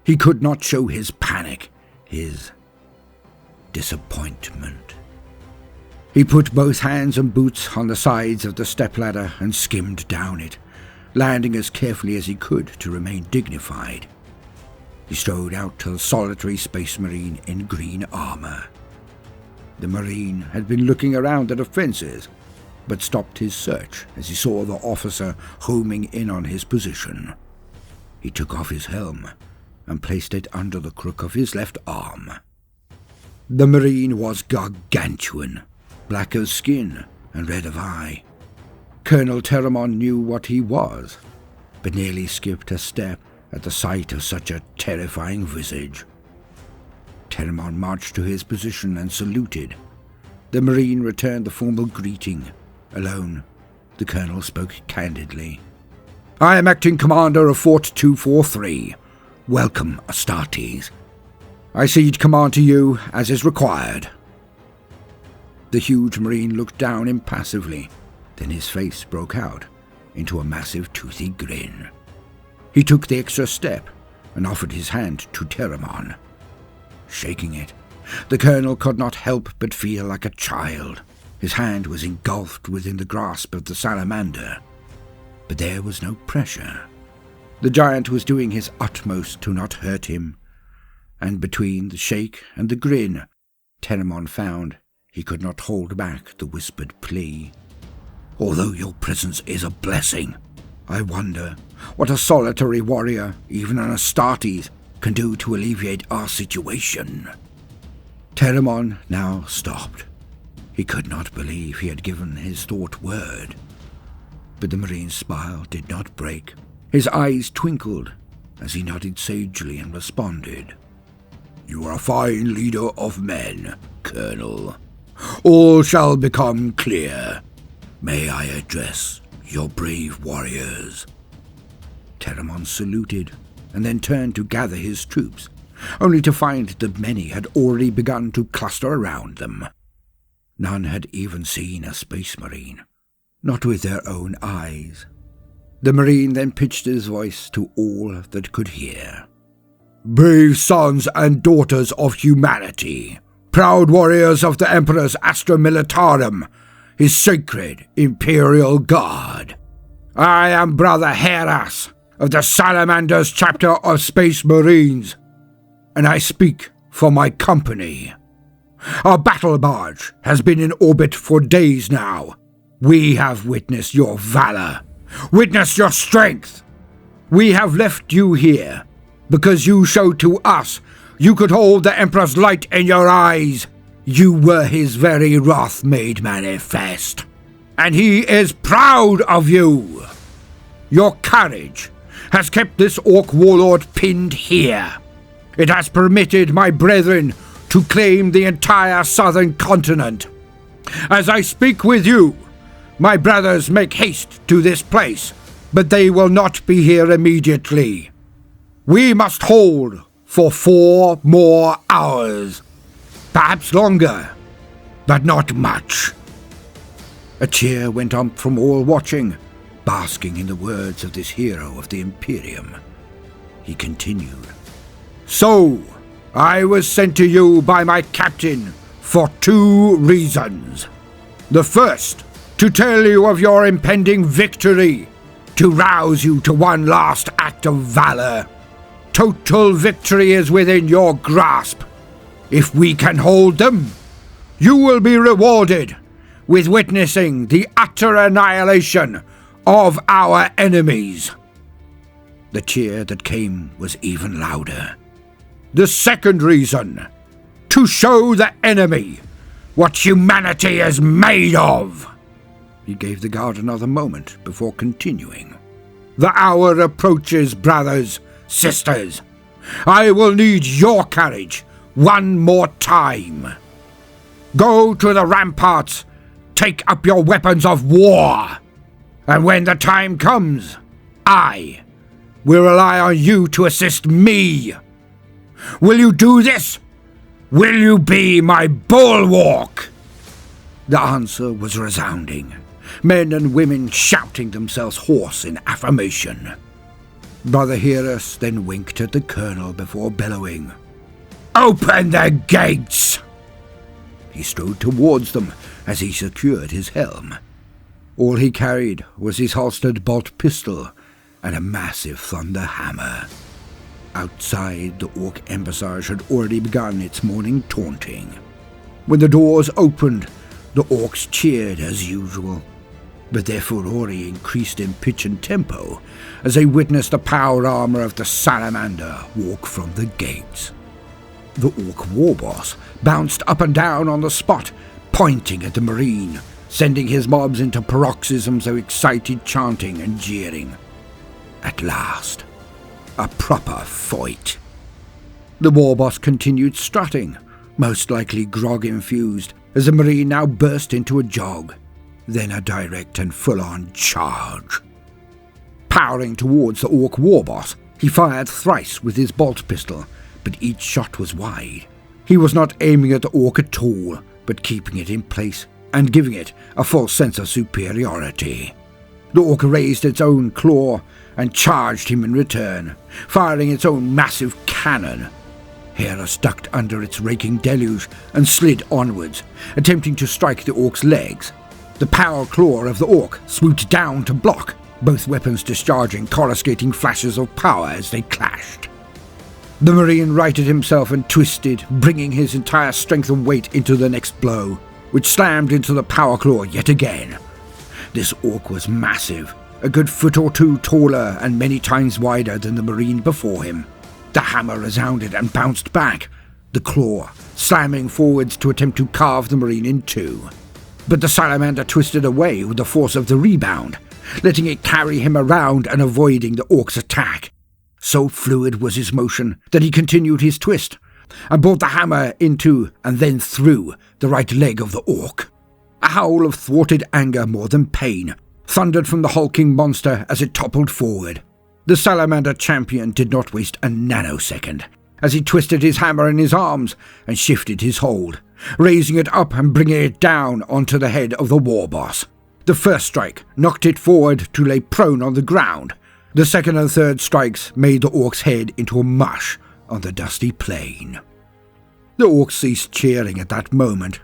He could not show his panic, his disappointment. He put both hands and boots on the sides of the stepladder and skimmed down it, landing as carefully as he could to remain dignified. He strode out to the solitary Space Marine in green armor. The Marine had been looking around the defenses. but stopped his search as he saw the officer homing in on his position. He took off his helm and placed it under the crook of his left arm. The Marine was gargantuan, black of skin and red of eye. Colonel Terramon knew what he was, but nearly skipped a step at the sight of such a terrifying visage. Terramon marched to his position and saluted. The Marine returned the formal greeting. Alone, the Colonel spoke candidly. "I am acting commander of Fort 243. Welcome, Astartes. I cede command to you as is required." The huge Marine looked down impassively, then his face broke out into a massive toothy grin. He took the extra step and offered his hand to Terramon. Shaking it, the Colonel could not help but feel like a child. His hand was engulfed within the grasp of the salamander, but there was no pressure. The giant was doing his utmost to not hurt him, and between the shake and the grin, Terramon found he could not hold back the whispered plea. "Although your presence is a blessing, I wonder what a solitary warrior, even an Astartes, can do to alleviate our situation." Terramon now stopped. He could not believe he had given his thought word. But the Marine's smile did not break. His eyes twinkled as he nodded sagely and responded. "You are a fine leader of men, Colonel. All shall become clear. May I address your brave warriors?" Terramon saluted and then turned to gather his troops, only to find that many had already begun to cluster around them. None had even seen a space marine, not with their own eyes. The Marine then pitched his voice to all that could hear. "Brave sons and daughters of humanity, proud warriors of the Emperor's Astra Militarum, his sacred Imperial Guard. I am Brother Heras of the Salamanders chapter of Space Marines, and I speak for my company. Our battle barge has been in orbit for days now. We have witnessed your valor, witnessed your strength. We have left you here because you showed to us you could hold the Emperor's light in your eyes. You were his very wrath made manifest, and he is proud of you. Your courage has kept this Orc warlord pinned here. It has permitted my brethren to claim the entire southern continent. As I speak with you, my brothers make haste to this place, but they will not be here immediately. We must hold for 4 more hours, perhaps longer, but not much." A cheer went up from all watching, basking in the words of this hero of the Imperium. He continued, "So, I was sent to you by my captain for 2 reasons. The first, to tell you of your impending victory, to rouse you to one last act of valor. Total victory is within your grasp. If we can hold them, you will be rewarded with witnessing the utter annihilation of our enemies." The cheer that came was even louder. "The second reason, to show the enemy what humanity is made of." He gave the guard another moment before continuing. "The hour approaches, brothers, sisters. I will need your courage one more time. Go to the ramparts, take up your weapons of war, and when the time comes, I will rely on you to assist me. Will you do this? Will you be my bulwark?" The answer was resounding, men and women shouting themselves hoarse in affirmation. Brother Heras then winked at the Colonel before bellowing, "Open the gates!" He strode towards them as he secured his helm. All he carried was his holstered bolt pistol and a massive thunder hammer. Outside, the Orc embassage had already begun its morning taunting. When the doors opened, the Orcs cheered as usual, but their furore increased in pitch and tempo as they witnessed the power armor of the salamander walk from the gates. The orc warboss bounced up and down on the spot, pointing at the marine, sending his mobs into paroxysms of excited chanting and jeering. At last, a proper fight. The warboss continued strutting, most likely grog-infused, as the marine now burst into a jog, then a direct and full-on charge. Powering towards the orc warboss, he fired thrice with his bolt pistol, but each shot was wide. He was not aiming at the orc at all, but keeping it in place and giving it a false sense of superiority. The orc raised its own claw and charged him in return, firing its own massive cannon. Hera ducked under its raking deluge and slid onwards, attempting to strike the orc's legs. The power claw of the orc swooped down to block, both weapons discharging coruscating flashes of power as they clashed. The marine righted himself and twisted, bringing his entire strength and weight into the next blow, which slammed into the power claw yet again. This orc was massive, a good foot or two taller and many times wider than the marine before him. The hammer resounded and bounced back, the claw slamming forwards to attempt to carve the marine in two. But the salamander twisted away with the force of the rebound, letting it carry him around and avoiding the orc's attack. So fluid was his motion that he continued his twist, and brought the hammer into and then through the right leg of the orc. A howl of thwarted anger more than pain thundered from the hulking monster as it toppled forward. The salamander champion did not waste a nanosecond as he twisted his hammer in his arms and shifted his hold, raising it up and bringing it down onto the head of the warboss. The first strike knocked it forward to lay prone on the ground. The second and third strikes made the orc's head into a mush on the dusty plain. The orc ceased cheering at that moment,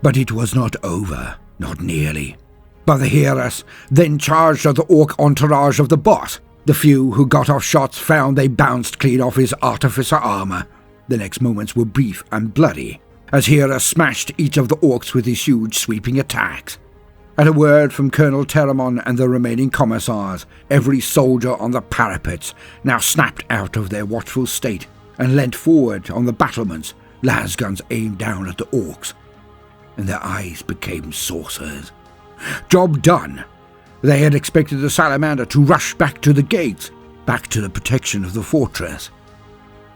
but it was not over, not nearly. But the Heras then charged at the orc entourage of the boss. The few who got off shots found they bounced clean off his artificer armor. The next moments were brief and bloody, as Hera smashed each of the orcs with his huge sweeping attacks. At a word from Colonel Teramon and the remaining commissars, every soldier on the parapets now snapped out of their watchful state and leant forward on the battlements, las guns aimed down at the orcs, and their eyes became saucers. Job done. They had expected the salamander to rush back to the gates, back to the protection of the fortress.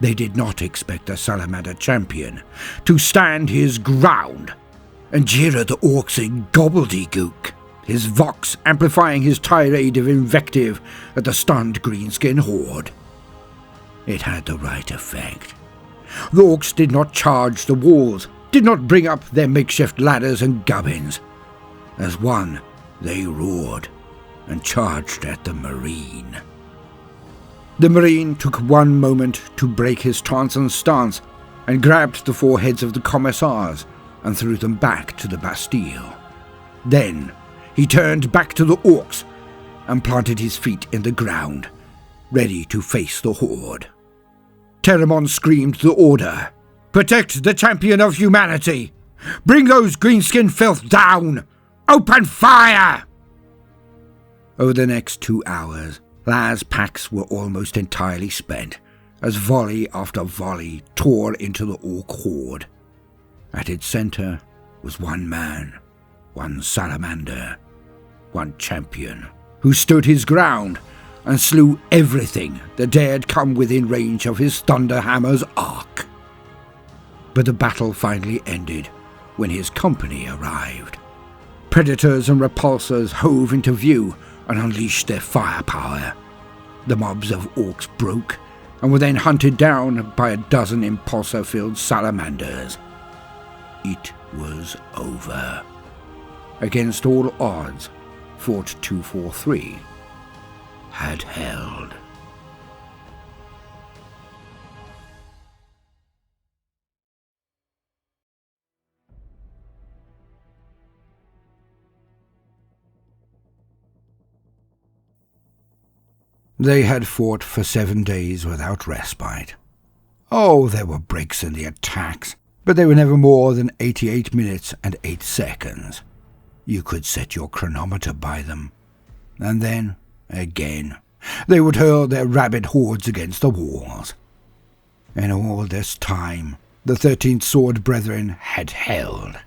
They did not expect the salamander champion to stand his ground and jeer at the orcs in gobbledygook, his vox amplifying his tirade of invective at the stunned greenskin horde. It had the right effect. The orcs did not charge the walls, did not bring up their makeshift ladders and gubbins. As one, they roared and charged at the marine. The marine took one moment to break his trance and stance and grabbed the foreheads of the commissars and threw them back to the Bastille. Then he turned back to the orcs and planted his feet in the ground, ready to face the horde. Teramon screamed the order. "Protect the champion of humanity! Bring those greenskin filth down! Open fire!" Over the next 2 hours, Las packs were almost entirely spent, as volley after volley tore into the orc horde. At its center was one man, one salamander, one champion, who stood his ground and slew everything that dared come within range of his thunderhammer's arc. But the battle finally ended when his company arrived. Predators and repulsors hove into view and unleashed their firepower. The mobs of orcs broke and were then hunted down by a dozen impulsor-filled salamanders. It was over. Against all odds, Fort 243 had held. They had fought for 7 days without respite. Oh, there were breaks in the attacks, but they were never more than 88 minutes and 8 seconds. you could set your chronometer by them. And then, again, they would hurl their rabid hordes against the walls. And all this time, the 13th Sword Brethren had held.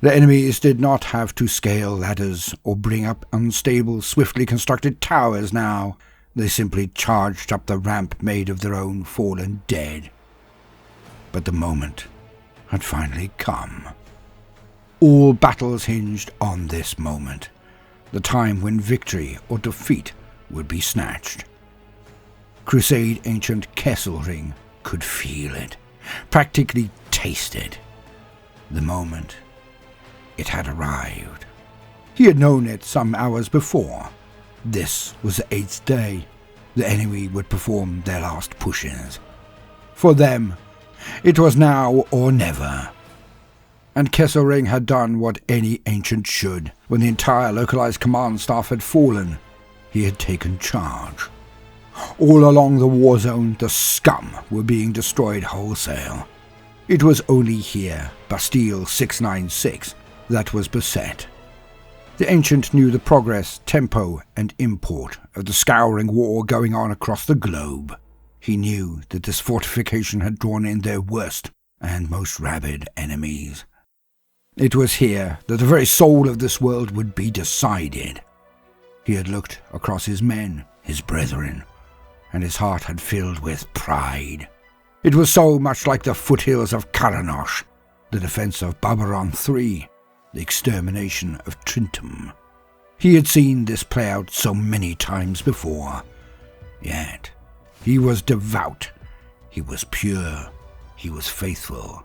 The enemies did not have to scale ladders or bring up unstable, swiftly constructed towers now. They simply charged up the ramp made of their own fallen dead. But the moment had finally come. All battles hinged on this moment, the time when victory or defeat would be snatched. Crusade Ancient Kesselring could feel it, practically taste it. The moment, it had arrived. He had known it some hours before. This was the 8th day. The enemy would perform their last pushes. For them, it was now or never. And Kesselring had done what any ancient should. When the entire localized command staff had fallen, he had taken charge. All along the war zone, the scum were being destroyed wholesale. It was only here, Bastille 696, that was beset. The Ancient knew the progress, tempo, and import of the scouring war going on across the globe. He knew that this fortification had drawn in their worst and most rabid enemies. It was here that the very soul of this world would be decided. He had looked across his men, his brethren, and his heart had filled with pride. It was so much like the foothills of Karanosh, the defense of Barbaron III, the extermination of Trintum. He had seen this play out so many times before. Yet, he was devout, he was pure, he was faithful,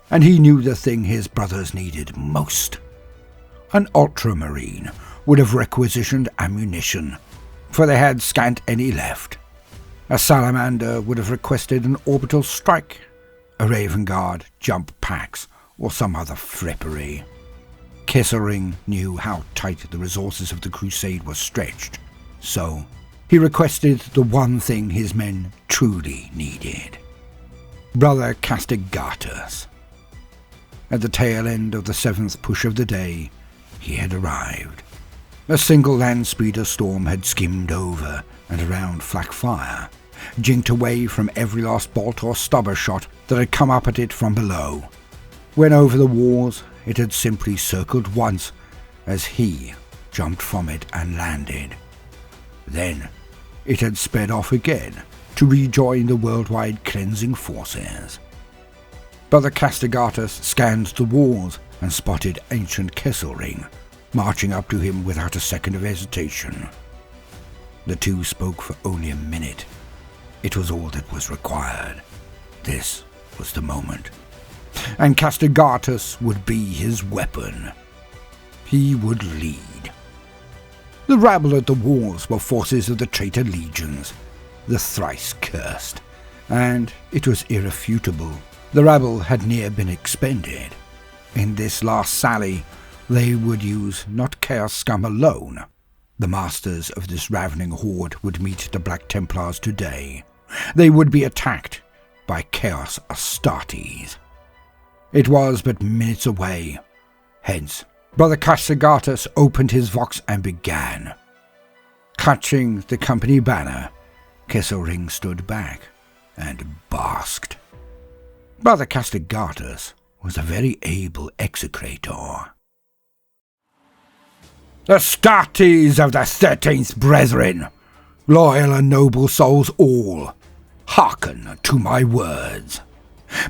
and he knew the thing his brothers needed most. An ultramarine would have requisitioned ammunition, for they had scant any left. A salamander would have requested an orbital strike, a raven guard, jump packs, or some other frippery. Kesselring knew how tight the resources of the crusade were stretched, so he requested the one thing his men truly needed. Brother Castigatus. At the tail end of the 7th push of the day, he had arrived. A single land speeder storm had skimmed over and around Flakfire, jinked away from every last bolt or stubber shot that had come up at it from below. When over the walls, it had simply circled once as he jumped from it and landed. Then it had sped off again to rejoin the worldwide cleansing forces. Brother Castigatus scanned the walls and spotted Ancient Kesselring, marching up to him without a second of hesitation. The two spoke for only a minute. It was all that was required. This was the moment. And Castigatus would be his weapon. He would lead. The rabble at the walls were forces of the traitor legions, the thrice cursed, and it was irrefutable. The rabble had near been expended. In this last sally, they would use not Chaos Scum alone. The masters of this ravening horde would meet the Black Templars today. They would be attacked by Chaos Astartes. It was but minutes away. Hence, Brother Castigatus opened his vox and began. Clutching the company banner, Kesselring stood back and basked. Brother Castigatus was a very able execrator. Astartes of the 13th Brethren, loyal and noble souls all, hearken to my words.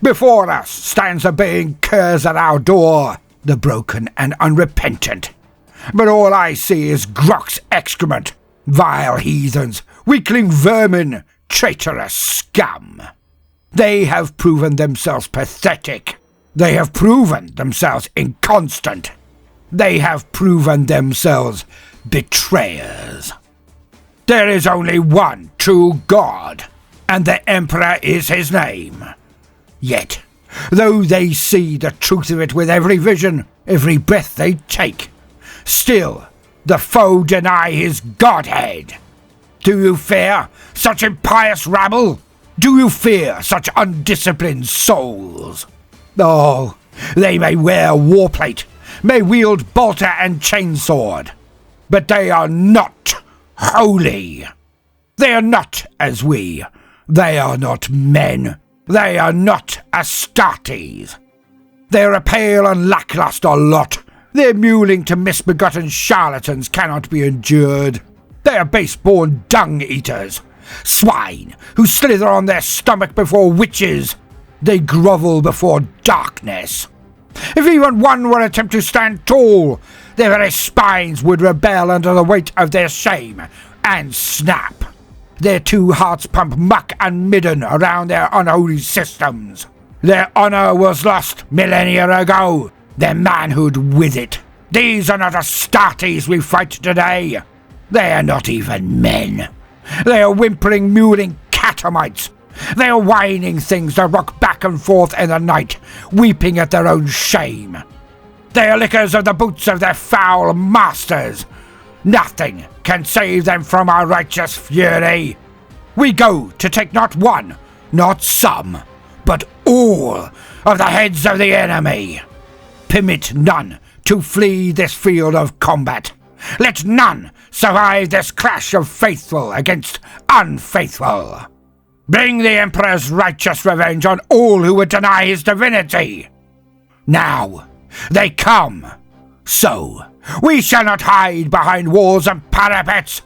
Before us stands a baying curs at our door, the broken and unrepentant. But all I see is Grok's excrement, vile heathens, weakling vermin, traitorous scum. They have proven themselves pathetic. They have proven themselves inconstant. They have proven themselves betrayers. There is only one true God, and the Emperor is his name. Yet, though they see the truth of it with every vision, every breath they take, still the foe deny his godhead. Do you fear such impious rabble? Do you fear such undisciplined souls? Oh, they may wear warplate, may wield bolter and chainsword, but they are not holy. They are not as we. They are not men. They are not Astartes. They are a pale and lacklustre lot. Their mewling to misbegotten charlatans cannot be endured. They are base-born dung-eaters, swine who slither on their stomach before witches. They grovel before darkness. If even one were to attempt to stand tall, their very spines would rebel under the weight of their shame and snap. Their two hearts pump muck and midden around their unholy systems. Their honour was lost millennia ago, their manhood with it. These are not Astartes we fight today. They are not even men. They are whimpering, mewling catamites. They are whining things that rock back and forth in the night, weeping at their own shame. They are lickers of the boots of their foul masters. Nothing can save them from our righteous fury. We go to take not one, not some, but all of the heads of the enemy. Permit none to flee this field of combat. Let none survive this clash of faithful against unfaithful. Bring the Emperor's righteous revenge on all who would deny his divinity. Now they come. So we shall not hide behind walls and parapets.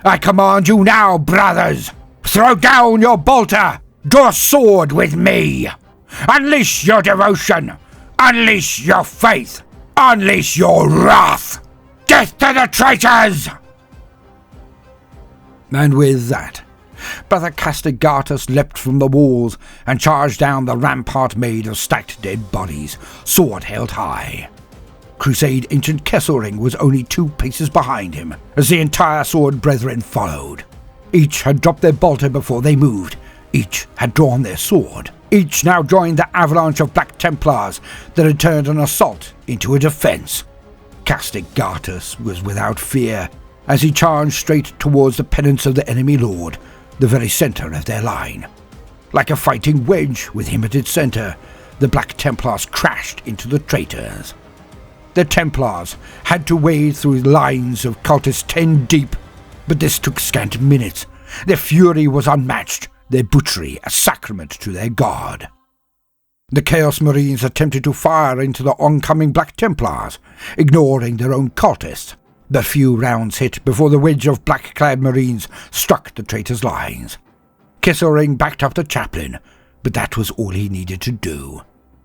I command you now, brothers, throw down your bolter, draw sword with me. Unleash your devotion, unleash your faith, unleash your wrath. Death to the traitors! And with that, Brother Castigatus leapt from the walls and charged down the rampart made of stacked dead bodies, sword held high. Crusade Ancient Kesselring was only 2 paces behind him, as the entire sword brethren followed. Each had dropped their bolter before they moved. Each had drawn their sword. Each now joined the avalanche of Black Templars that had turned an assault into a defence. Castigatus was without fear, as he charged straight towards the pennants of the enemy lord, the very centre of their line. Like a fighting wedge with him at its centre, the Black Templars crashed into the traitors. The Templars had to wade through lines of cultists 10 deep, but this took scant minutes. Their fury was unmatched, their butchery a sacrament to their god. The Chaos Marines attempted to fire into the oncoming Black Templars, ignoring their own cultists. But few rounds hit before the wedge of black-clad Marines struck the traitors' lines. Kesselring backed up the chaplain, but that was all he needed to do.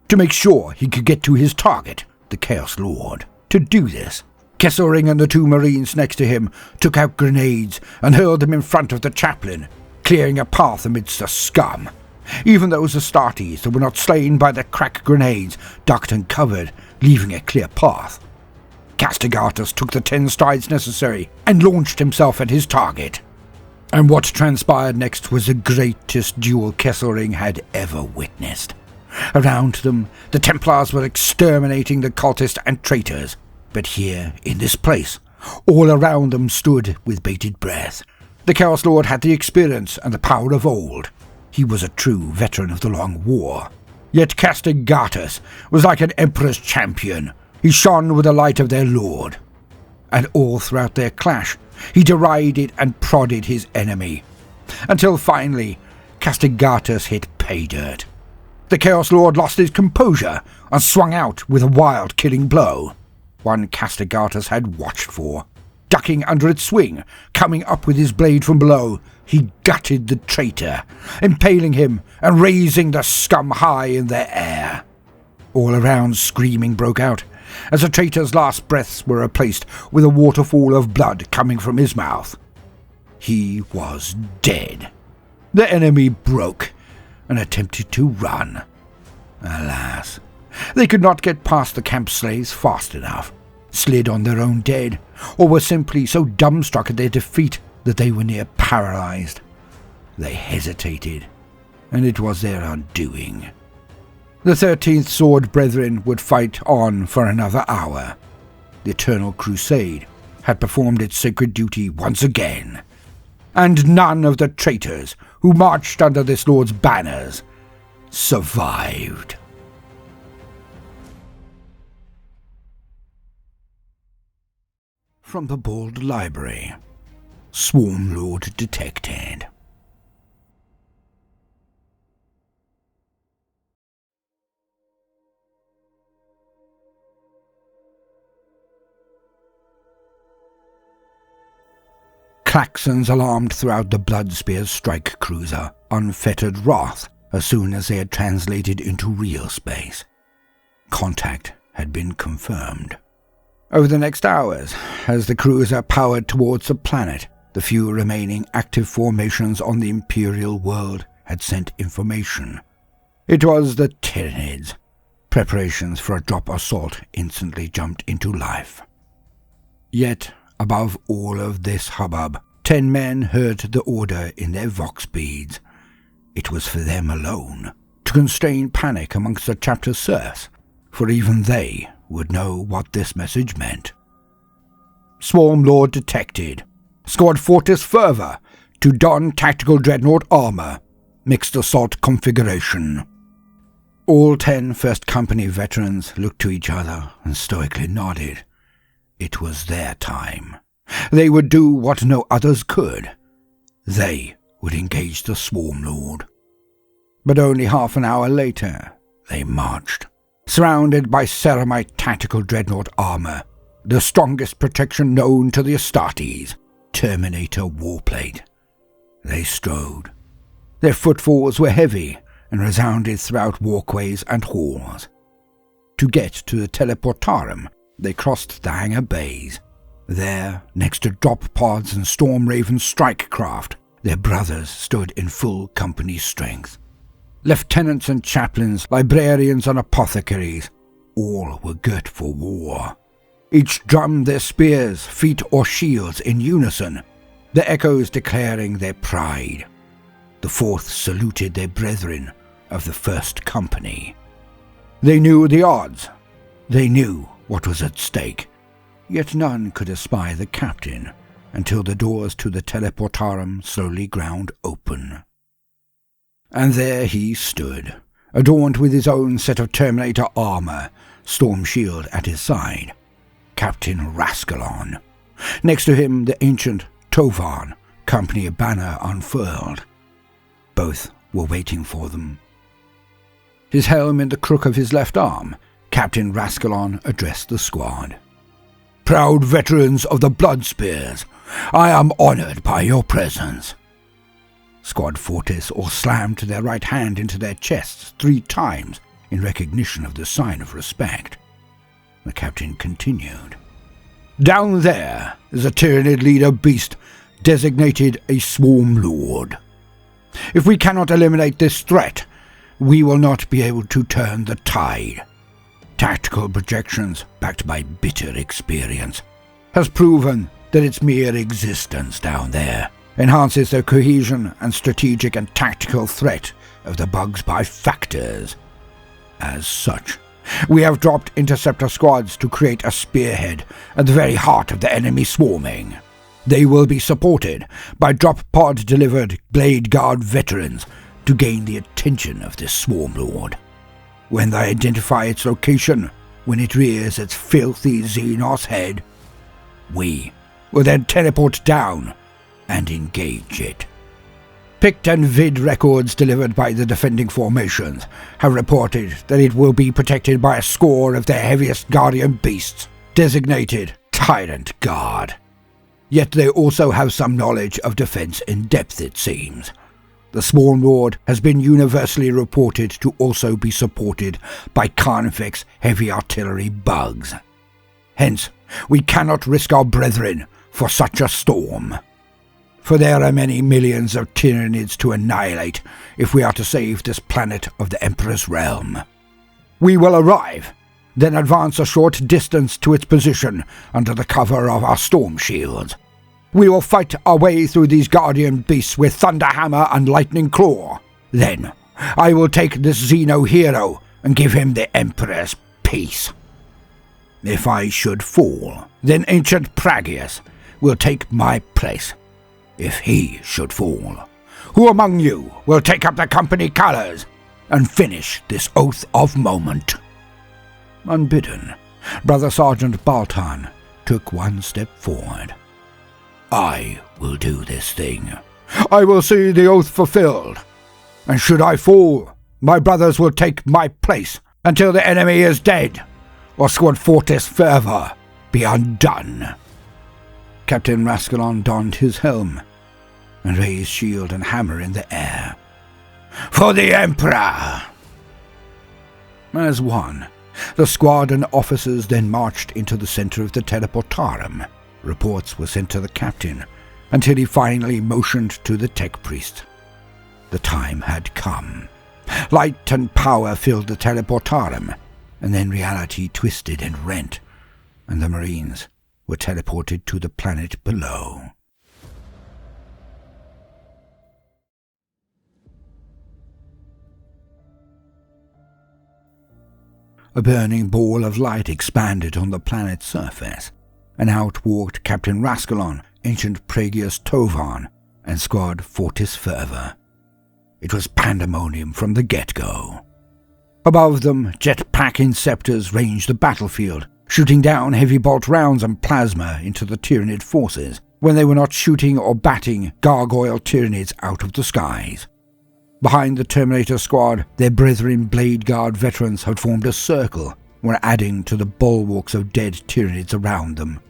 To make sure he could get to his target, the Chaos Lord. To do this, Kesselring and the 2 Marines next to him took out grenades and hurled them in front of the chaplain, clearing a path amidst the scum. Even those Astartes that were not slain by the crack grenades ducked and covered, leaving a clear path. Castigatus took the 10 strides necessary and launched himself at his target. And what transpired next was the greatest duel Kesselring had ever witnessed. Around them, the Templars were exterminating the cultists and traitors, but here, in this place, all around them stood with bated breath. The Chaos Lord had the experience and the power of old. He was a true veteran of the Long War. Yet Castigatus was like an emperor's champion. He shone with the light of their lord. And all throughout their clash, he derided and prodded his enemy. Until finally, Castigatus hit pay dirt. The Chaos Lord lost his composure and swung out with a wild killing blow. One Castigatus had watched for. Ducking under its swing, coming up with his blade from below, he gutted the traitor, impaling him and raising the scum high in the air. All around screaming broke out, as the traitor's last breaths were replaced with a waterfall of blood coming from his mouth. He was dead. The enemy broke and attempted to run. Alas, they could not get past the camp slaves fast enough, slid on their own dead, or were simply so dumbstruck at their defeat that they were near paralyzed. They hesitated, and it was their undoing. The 13th Sword Brethren would fight on for another hour. The Eternal Crusade had performed its sacred duty once again, and none of the traitors who marched under this Lord's banners survived. from the Bald Library. Swarmlord detected. Klaxons alarmed throughout the Bloodspear's strike cruiser, unfettered wrath, as soon as they had translated into real space. Contact had been confirmed. Over the next hours, as the cruiser powered towards the planet, the few remaining active formations on the Imperial world had sent information. It was the Tyranids. Preparations for a drop assault instantly jumped into life. Yet, above all of this hubbub, 10 men heard the order in their vox beads. It was for them alone, to constrain panic amongst the chapter serfs, for even they would know what this message meant. Swarmlord detected. Squad Fortis Fervor to don tactical dreadnought armor. Mixed assault configuration. All 10 First Company veterans looked to each other and stoically nodded. It was their time. They would do what no others could. They would engage the Swarmlord. But only half an hour later, they marched, surrounded by ceramite tactical dreadnought armor, the strongest protection known to the Astartes, Terminator warplate. They strode. Their footfalls were heavy and resounded throughout walkways and halls. To get to the teleportarum, they crossed the hangar bays. There, next to drop pods and Storm Raven strike craft, their brothers stood in full company strength. Lieutenants and chaplains, librarians and apothecaries, all were girt for war. Each drummed their spears, feet or shields in unison, the echoes declaring their pride. The fourth saluted their brethren of the First Company. They knew the odds. They knew what was at stake. Yet none could espy the captain until the doors to the teleportarum slowly ground open. And there he stood, adorned with his own set of Terminator armor, storm shield at his side. Captain Rascalon. Next to him the ancient Tovan, company banner unfurled. Both were waiting for them. His helm in the crook of his left arm, Captain Rascalon addressed the squad. "Proud veterans of the Bloodspears, I am honored by your presence." Squad Fortis all slammed their right hand into their chests 3 times in recognition of the sign of respect. The captain continued. "Down there is a Tyranid leader beast designated a Swarmlord. If we cannot eliminate this threat, we will not be able to turn the tide. Tactical projections, backed by bitter experience, has proven that its mere existence down there enhances the cohesion and strategic and tactical threat of the bugs by factors. As such, we have dropped interceptor squads to create a spearhead at the very heart of the enemy swarming. They will be supported by drop-pod-delivered Blade Guard veterans to gain the attention of this Swarmlord. When they identify its location, when it rears its filthy Xenos head, we will then teleport down and engage it." Pict and vid records delivered by the defending formations have reported that it will be protected by a score of their heaviest guardian beasts, designated Tyrant Guard. Yet they also have some knowledge of defense in depth, it seems. The Swarmlord has been universally reported to also be supported by Carnifex heavy artillery bugs. Hence, we cannot risk our brethren for such a storm. For there are many millions of Tyranids to annihilate if we are to save this planet of the Emperor's realm. We will arrive, then advance a short distance to its position under the cover of our storm shields. We will fight our way through these guardian beasts with Thunderhammer and Lightning Claw. Then, I will take this Xeno hero and give him the Emperor's peace. If I should fall, then ancient Pragius will take my place. If he should fall, who among you will take up the company colours and finish this oath of moment?" Unbidden, Brother Sergeant Baltan took one step forward. "I will do this thing. I will see the oath fulfilled. And should I fall, my brothers will take my place until the enemy is dead, or Squad Fortis forever be undone." Captain Rascalon donned his helm and raised shield and hammer in the air. "For the Emperor!" As one, the squad and officers then marched into the center of the teleportarum. Reports were sent to the captain until he finally motioned to the tech priest. The time had come. Light and power filled the teleportarum, and then reality twisted and rent, and the Marines were teleported to the planet below. A burning ball of light expanded on the planet's surface, and out walked Captain Rascalon, Ancient Praegius Tovan, and Squad Fortis Fervor. It was pandemonium from the get-go. Above them, jetpack inceptors ranged the battlefield, shooting down heavy bolt rounds and plasma into the Tyranid forces, when they were not shooting or batting gargoyle Tyranids out of the skies. Behind the Terminator squad, their brethren Blade Guard veterans had formed a circle, were adding to the bulwarks of dead Tyranids around them.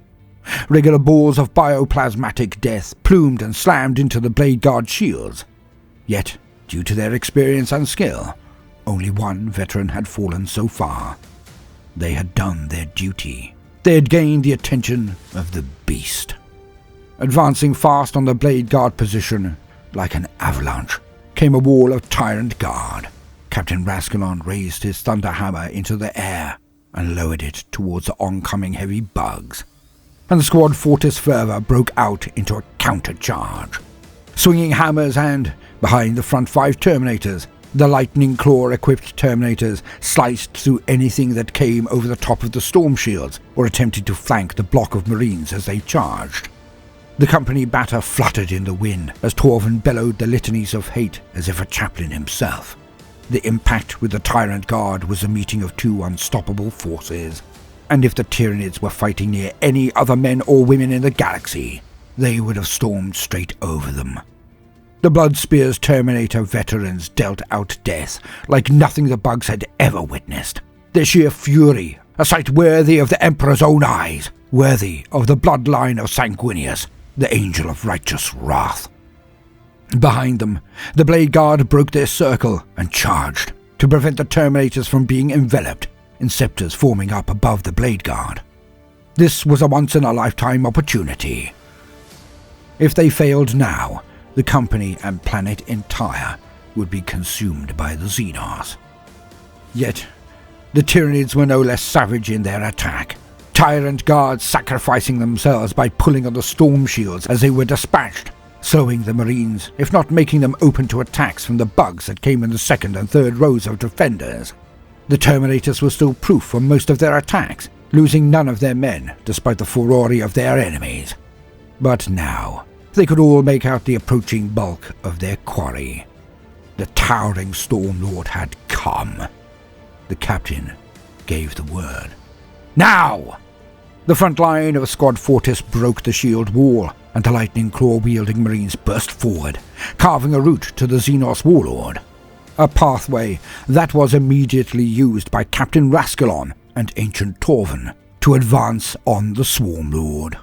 Regular balls of bioplasmatic death plumed and slammed into the Blade Guard shields. Yet, due to their experience and skill, only one veteran had fallen so far. They had done their duty. They had gained the attention of the beast. Advancing fast on the Blade Guard position, like an avalanche, came a wall of Tyrant Guard. Captain Rascalon raised his thunder hammer into the air and lowered it towards the oncoming heavy bugs. And the Squad Fortis Fervor broke out into a counter-charge. Swinging hammers and, behind the front 5 Terminators, the lightning claw-equipped Terminators sliced through anything that came over the top of the storm shields or attempted to flank the block of Marines as they charged. The company batter fluttered in the wind as Torvin bellowed the litanies of hate as if a chaplain himself. The impact with the Tyrant Guard was a meeting of two unstoppable forces, and if the Tyranids were fighting near any other men or women in the galaxy, they would have stormed straight over them. The Bloodspear's Terminator veterans dealt out death like nothing the bugs had ever witnessed. Their sheer fury, a sight worthy of the Emperor's own eyes, worthy of the bloodline of Sanguinius, the Angel of Righteous Wrath. Behind them, the Blade Guard broke their circle and charged, to prevent the Terminators from being enveloped, inceptors forming up above the Blade Guard. This was a once-in-a-lifetime opportunity. If they failed now, the company and planet entire would be consumed by the Xenos. Yet, the Tyranids were no less savage in their attack. Tyrant Guards sacrificing themselves by pulling on the storm shields as they were dispatched, slowing the Marines, if not making them open to attacks from the bugs that came in the second and third rows of defenders. The Terminators were still proof for most of their attacks, losing none of their men despite the furore of their enemies. But now, they could all make out the approaching bulk of their quarry. The towering Stormlord had come. The captain gave the word. Now! The front line of Squad Fortis broke the shield wall, and the lightning claw-wielding Marines burst forward, carving a route to the Xenos Warlord. A pathway that was immediately used by Captain Rascalon and Ancient Torvin to advance on the Swarmlord.